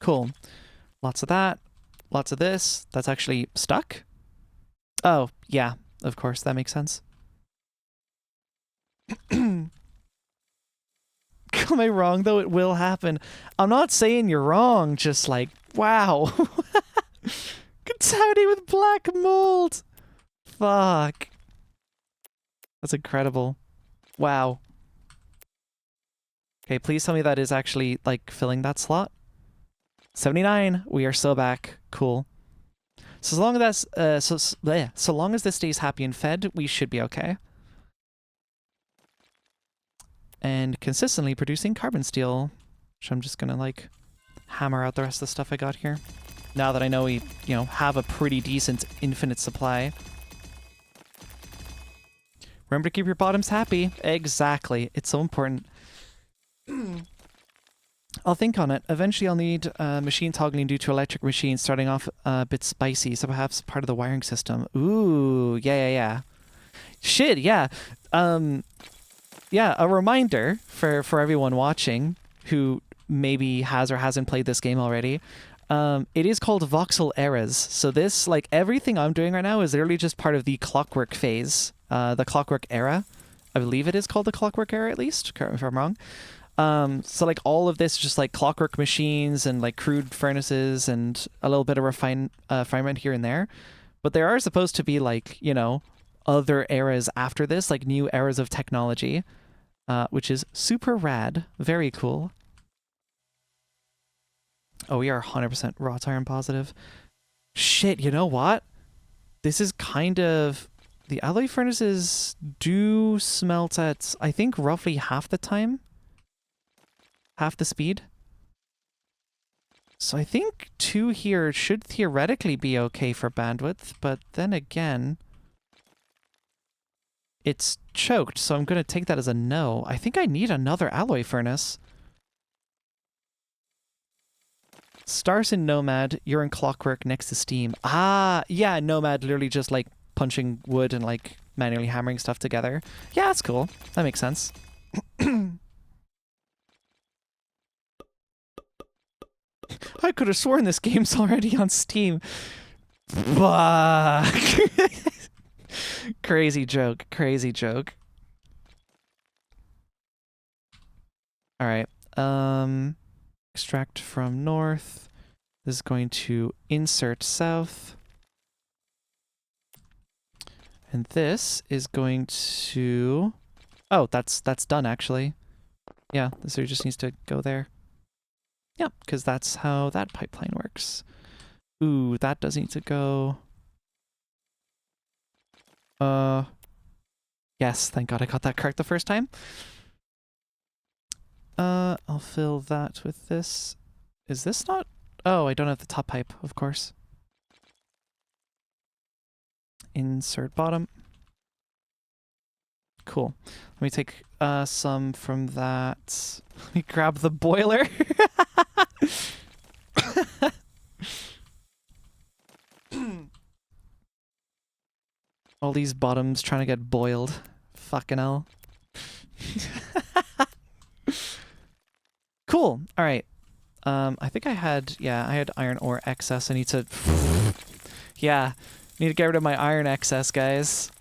Cool. Lots of that. Lots of this. That's actually stuck? Oh, yeah. Of course, that makes sense. Am I wrong, though? It will happen. I'm not saying you're wrong, just like, wow. Contaminated with black mold. Fuck. That's incredible. Wow. Okay, please tell me that is actually, like, filling that slot. 79. We are still back. Cool. So as long as that's so long as this stays happy and fed, we should be okay. And consistently producing carbon steel, which I'm just gonna like hammer out the rest of the stuff I got here. Now that I know we, you know, have a pretty decent infinite supply. Remember to keep your bottoms happy. Exactly. It's so important. I'll think on it. Eventually I'll need machine toggling due to electric machines, starting off a bit spicy, so perhaps part of the wiring system. Ooh, yeah. Shit, yeah. Yeah, a reminder for everyone watching who maybe has or hasn't played this game already. It is called Voxel Eras. So this, like everything I'm doing right now, is literally just part of the clockwork phase, the clockwork era. I believe it is called the clockwork era, at least, correct me if I'm wrong. So like all of this is just like clockwork machines and like crude furnaces and a little bit of refinement here and there. But there are supposed to be like, you know, other eras after this, like new eras of technology, which is super rad. Very cool. Oh, we are 100% wrought iron positive. Shit, you know what? This is kind of... The alloy furnaces do smelt at, I think, roughly half the time. Half the speed. So I think 2 here should theoretically be okay for bandwidth, but then again, it's choked, so I'm going to take that as a no. I think I need another alloy furnace. Stars in Nomad, you're in Clockwork next to Steam. Ah, yeah, Nomad literally just like punching wood and like manually hammering stuff together. Yeah, that's cool. That makes sense. I could have sworn this game's already on Steam. Fuck. Crazy joke. Crazy joke. All right. Extract from north. This is going to insert south. And this is going to... Oh, that's done, actually. Yeah, this just needs to go there. Yeah, because that's how that pipeline works. Ooh, that does need to go... Yes, thank God I got that correct the first time. I'll fill that with this. Is this not... Oh, I don't have the top pipe, of course. Insert bottom. Cool. Let me take some from that. Let me grab the boiler. All these bottoms trying to get boiled. Fucking hell. Cool. All right. I think I had iron ore excess. I need to... Yeah. Need to get rid of my iron excess, guys.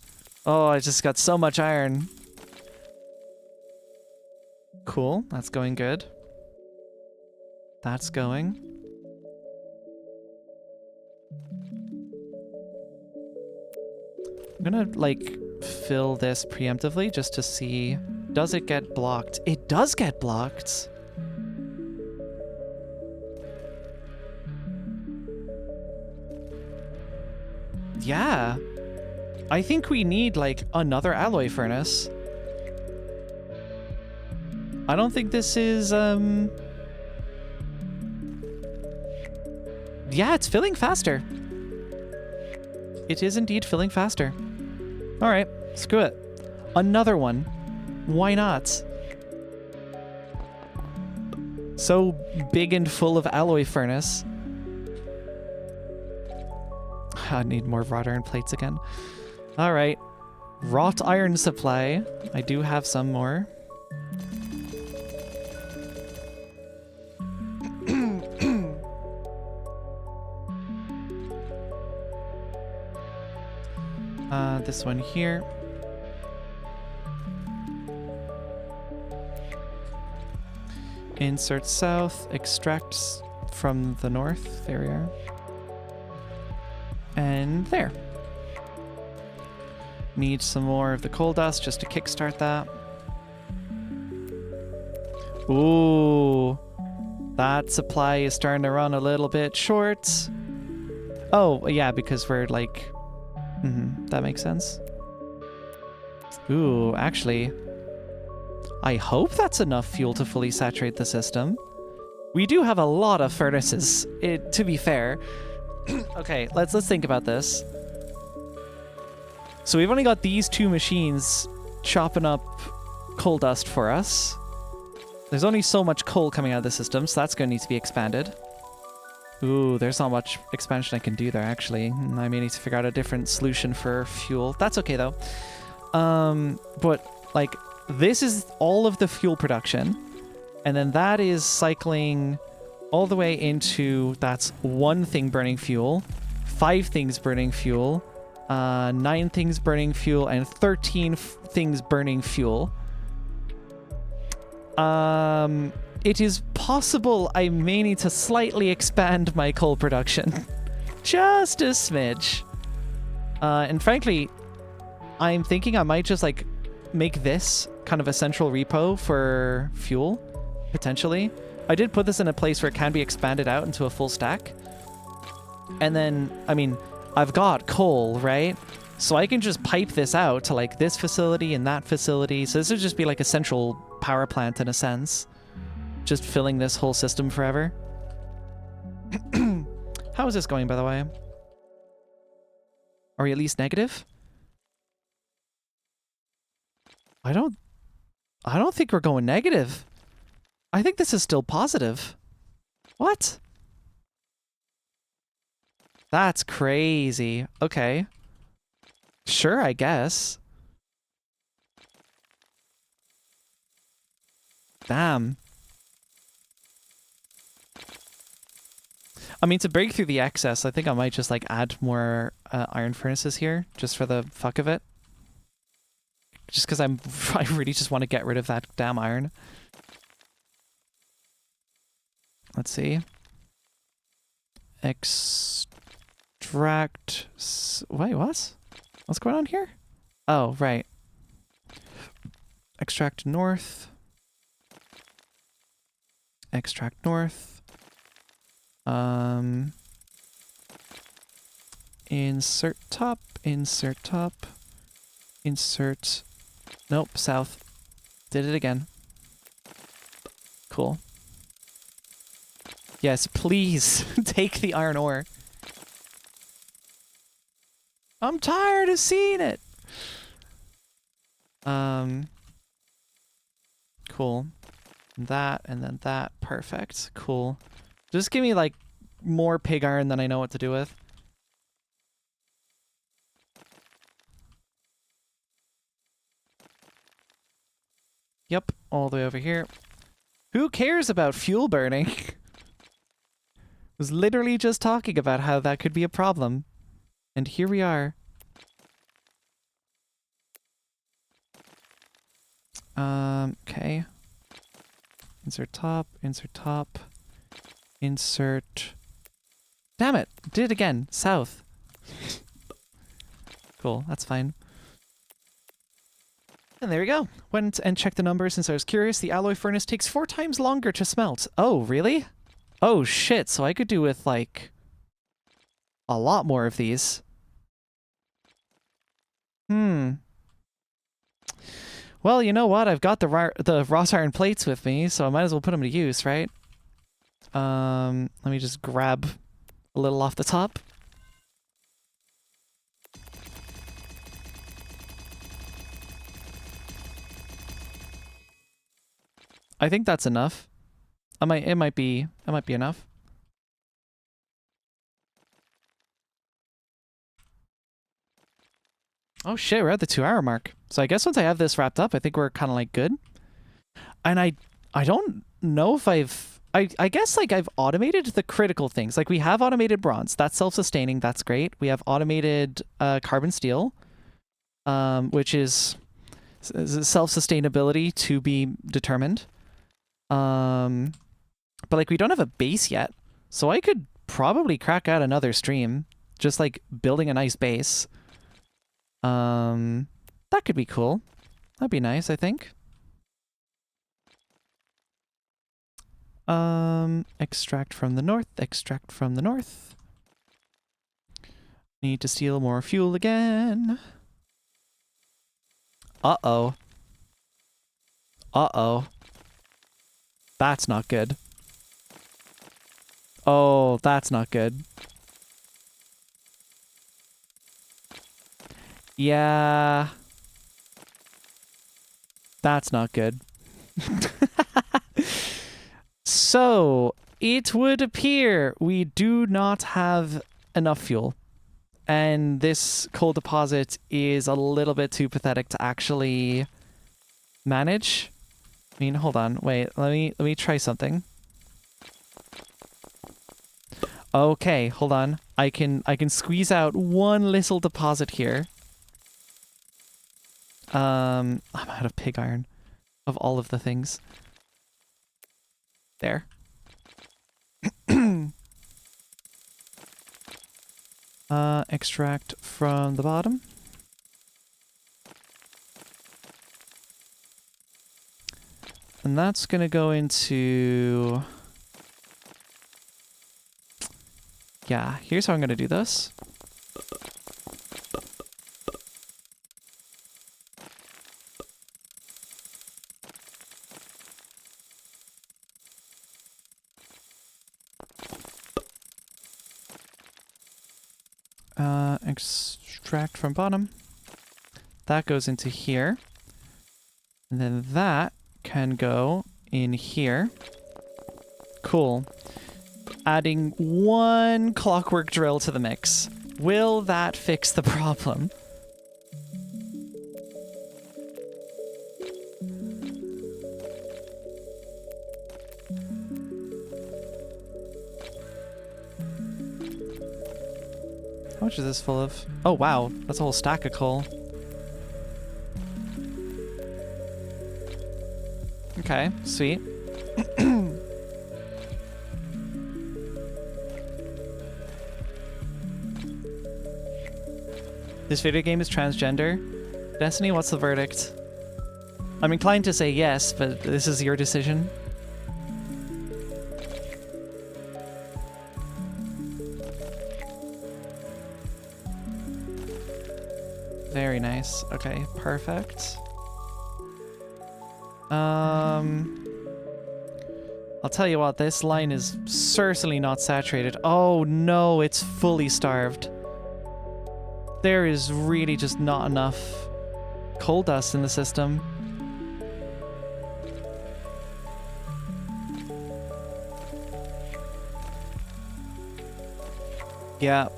Oh, I just got so much iron. Cool. That's going good. That's going. I'm gonna, like, fill this preemptively just to see... Does it get blocked? It does get blocked! Yeah. I think we need, like, another alloy furnace. I don't think this is, Yeah, it's filling faster. It is indeed filling faster. Alright, screw it. Another one. Why not? So big and full of alloy furnace. I need more wrought iron plates again. Alright. Wrought iron supply. I do have some more. This one here. Insert south, extracts from the north. There we are. And there. Need some more of the coal dust just to kickstart that. Ooh. That supply is starting to run a little bit short. Oh, yeah, because we're like... that makes sense. Ooh, actually... I hope that's enough fuel to fully saturate the system. We do have a lot of furnaces, to be fair. Okay, let's think about this. So we've only got these 2 machines chopping up coal dust for us. There's only so much coal coming out of the system, so that's going to need to be expanded. Ooh, there's not much expansion I can do there, actually. I may need to figure out a different solution for fuel. That's okay, though. But, like, this is all of the fuel production. And then that is cycling all the way into... That's 1 thing burning fuel, 5 things burning fuel, 9 things burning fuel, and 13 things burning fuel. It is possible I may need to slightly expand my coal production. Just a smidge. And frankly, I'm thinking I might just like make this kind of a central repo for fuel, potentially. I did put this in a place where it can be expanded out into a full stack. And then, I mean, I've got coal, right? So I can just pipe this out to like this facility and that facility. So this would just be like a central power plant in a sense. Just filling this whole system forever. How is this going, by the way? Are we at least negative? I don't think we're going negative. I think this is still positive. What? That's crazy. Okay. Sure, I guess. Damn. I mean, to break through the excess, I think I might just like add more iron furnaces here, just for the fuck of it. Just because I really just want to get rid of that damn iron. Let's see. Extract. Wait, what? What's going on here? Oh, right. Extract north. Extract north. Insert top. Insert top. Insert. Nope, south. Did it again. Cool. Yes, please take the iron ore. I'm tired of seeing it. Cool. That and then that. Perfect. Cool. Just give me like more pig iron than I know what to do with. Yep, all the way over here. Who cares about fuel burning? Was literally just talking about how that could be a problem. And here we are. Okay. Insert top, insert top, insert... Damn it! Did it again. South. Cool, that's fine. And there we go. Went and checked the numbers since I was curious. The alloy furnace takes 4 times longer to smelt. Oh, really? Oh, shit. So I could do with, like, a lot more of these. Well, you know what? I've got the Ross iron plates with me, so I might as well put them to use, right? Let me just grab a little off the top. I think that's enough. It might be enough. Oh shit, we're at the 2-hour mark. So I guess once I have this wrapped up, I think we're kind of like good. And I don't know if I guess like I've automated the critical things. Like we have automated bronze. That's self-sustaining. That's great. We have automated carbon steel, which is self-sustainability to be determined. But like we don't have a base yet. So I could probably crack out another stream. Just like building a nice base. That could be cool. That'd be nice, I think. Extract from the north, extract from the north. Need to steal more fuel again. Uh-oh. Uh-oh. That's not good. Oh, that's not good. Yeah. That's not good. So, it would appear we do not have enough fuel. And this coal deposit is a little bit too pathetic to actually manage. I mean, hold on. Wait, let me try something. Okay, hold on. I can squeeze out one little deposit here. I'm out of pig iron of all of the things. There. Extract from the bottom. And that's gonna go into... Yeah, here's how I'm gonna do this. Extract from bottom. That goes into here. And then that can go in here. Cool. Adding one clockwork drill to the mix. Will that fix the problem? How much is this full of? Oh wow, that's a whole stack of coal. Okay, sweet. This video game is transgender. Destiny, what's the verdict? I'm inclined to say yes, but this is your decision. Very nice. Okay, perfect. I'll tell you what, this line is certainly not saturated. Oh no, it's fully starved. There is really just not enough coal dust in the system. Yeah.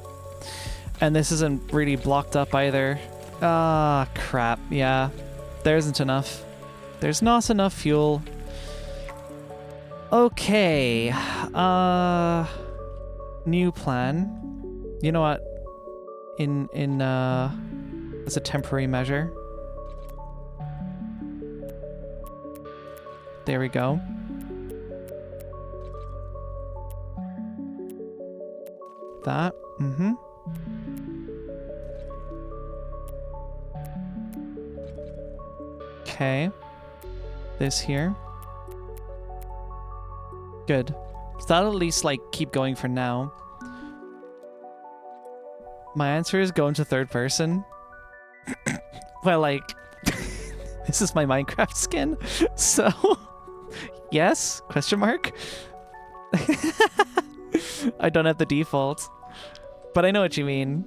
And this isn't really blocked up either. Ah, crap. Yeah. There isn't enough. There's not enough fuel. Okay. New plan. You know what? As a temporary measure. There we go. That. Mm-hmm. Okay. This here. Good. So that'll at least, like, keep going for now. My answer is go into third person. Well, like, this is my Minecraft skin, so yes? Question mark? I don't have the default, but I know what you mean.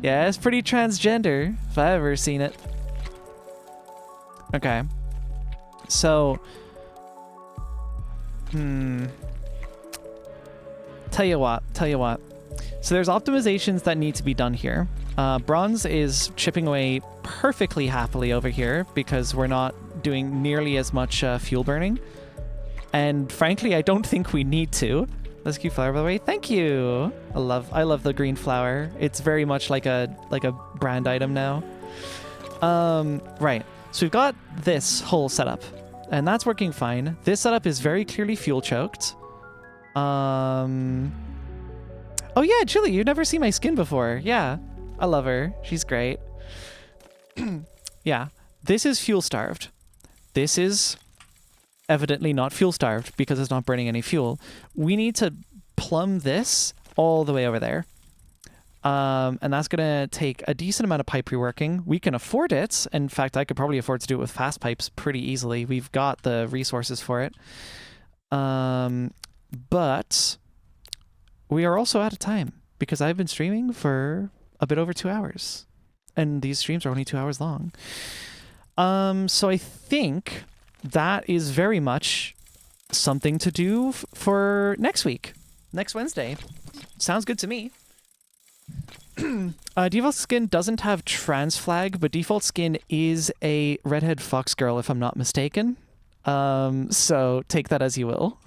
Yeah, it's pretty transgender, if I've ever seen it. Okay. So, Tell you what. So there's optimizations that need to be done here. Bronze is chipping away perfectly happily over here because we're not doing nearly as much fuel burning. And frankly, I don't think we need to. That's a cute flower, by the way. Thank you. I love the green flower. It's very much like a brand item now. Right. So we've got this whole setup, and that's working fine. This setup is very clearly fuel choked. Oh yeah, Chili, you've never seen my skin before. Yeah, I love her. She's great. Yeah, this is fuel starved. This is evidently not fuel starved because it's not burning any fuel. We need to plumb this all the way over there. And that's going to take a decent amount of pipe reworking. We can afford it. In fact, I could probably afford to do it with fast pipes pretty easily. We've got the resources for it. But we are also out of time because I've been streaming for a bit over 2 hours. And these streams are only 2 hours long. So I think that is very much something to do for next week. Next Wednesday. Sounds good to me. Default skin doesn't have trans flag, but default skin is a redhead fox girl, if I'm not mistaken. So take that as you will.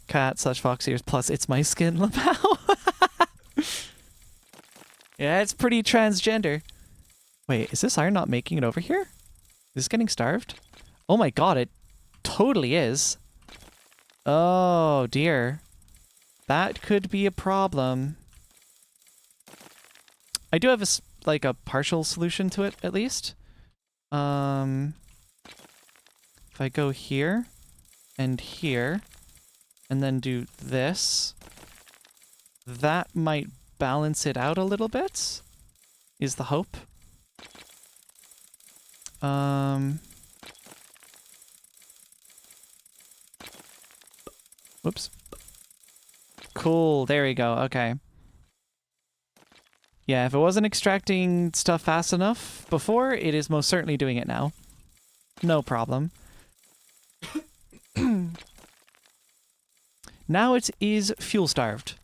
Cat/fox ears plus it's my skin, Lapao. Yeah, it's pretty transgender. Wait, is this iron not making it over here? Is this getting starved? Oh my god, it totally is. Oh dear. That could be a problem. I do have like a partial solution to it, at least. If I go here and here and then do this, that might balance it out a little bit, is the hope. Whoops. Cool, there we go, okay. Yeah, if it wasn't extracting stuff fast enough before, it is most certainly doing it now. No problem. Now it is fuel starved,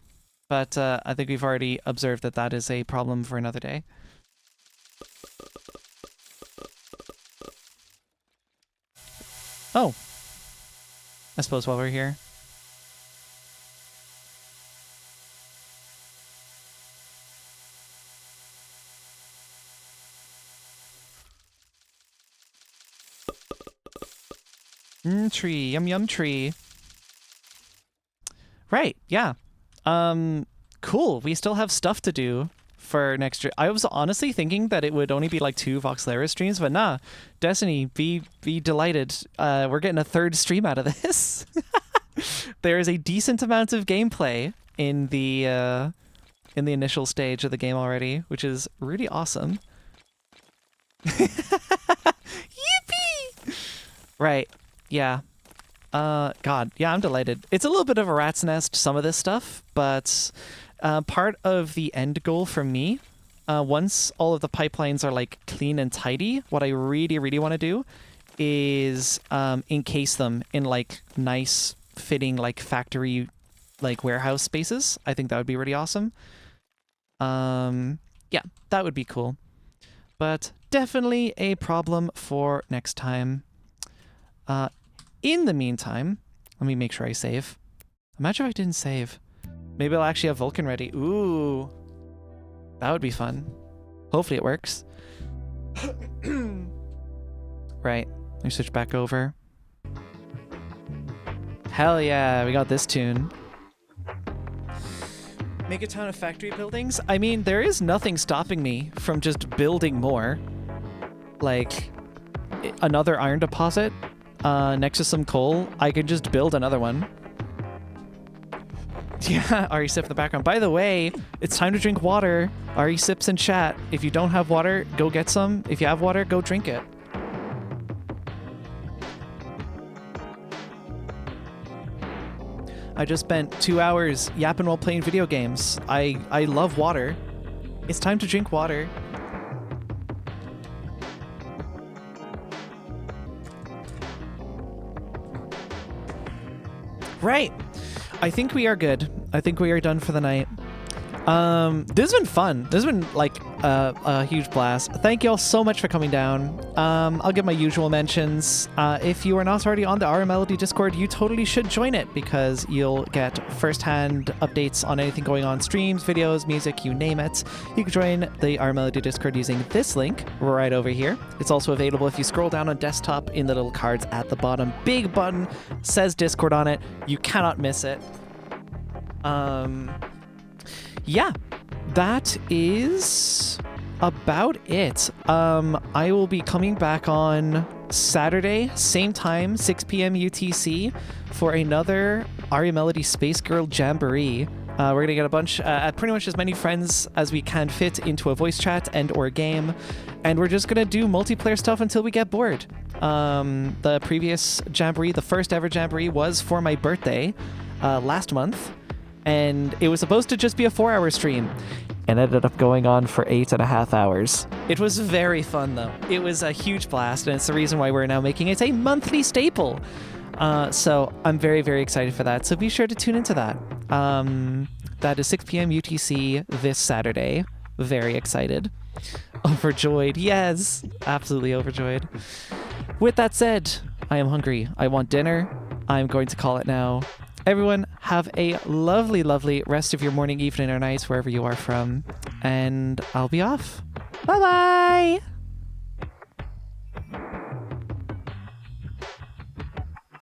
but I think we've already observed that that is a problem for another day. Oh, I suppose while we're here. Tree, yum yum tree. Right, yeah. Cool. We still have stuff to do for next year. I was honestly thinking that it would only be like 2 Voxel Eras streams, but nah. Destiny, be delighted. We're getting a 3rd stream out of this. There is a decent amount of gameplay in the initial stage of the game already, which is really awesome. Yippee! Right. Yeah. God, yeah, I'm delighted. It's a little bit of a rat's nest, some of this stuff, but part of the end goal for me, once all of the pipelines are like clean and tidy, what I really, really want to do is encase them in like nice fitting like factory like warehouse spaces. I think that would be really awesome. Yeah, that would be cool. But definitely a problem for next time. In the meantime, let me make sure I save. Imagine if I didn't save. Maybe I'll actually have Vulcan ready. Ooh. That would be fun. Hopefully it works. Right. Let me switch back over. Hell yeah, we got this tune. Make a ton of factory buildings? I mean, there is nothing stopping me from just building more. Like, another iron deposit next to some coal. I could just build another one. Yeah, Ari sip in the background. By the way, it's time to drink water. Ari sips in chat. If you don't have water, go get some. If you have water, go drink it. I just spent 2 hours yapping while playing video games. I love water. It's time to drink water. Right. I think we are good. I think we are done for the night. This has been fun. This has been like a huge blast. Thank you all so much for coming down. I'll give my usual mentions. If you are not already on the R Melody Discord, you totally should join it because you'll get first-hand updates on anything going on, streams, videos, music, you name it. You can join the R Melody Discord using this link right over here. It's also available if you scroll down on desktop in the little cards at the bottom. Big button says Discord on it. You cannot miss it. Yeah, that is about it. I will be coming back on Saturday, same time, 6 p.m. UTC, for another Aria Melody Space Girl Jamboree. We're going to get a bunch, pretty much as many friends as we can fit into a voice chat and or game, and we're just going to do multiplayer stuff until we get bored. The previous Jamboree, the first ever Jamboree, was for my birthday last month. And it was supposed to just be a 4-hour stream and ended up going on for 8.5 hours. It was very fun, though. It was a huge blast, and it's the reason why we're now making it a monthly staple. So I'm very, very excited for that. So be sure to tune into that. That is 6 p.m. UTC this Saturday. Very excited. Overjoyed. Yes, absolutely overjoyed. With that said, I am hungry. I want dinner. I'm going to call it now. Everyone, have a lovely, lovely rest of your morning, evening, or night, wherever you are from. And I'll be off. Bye-bye!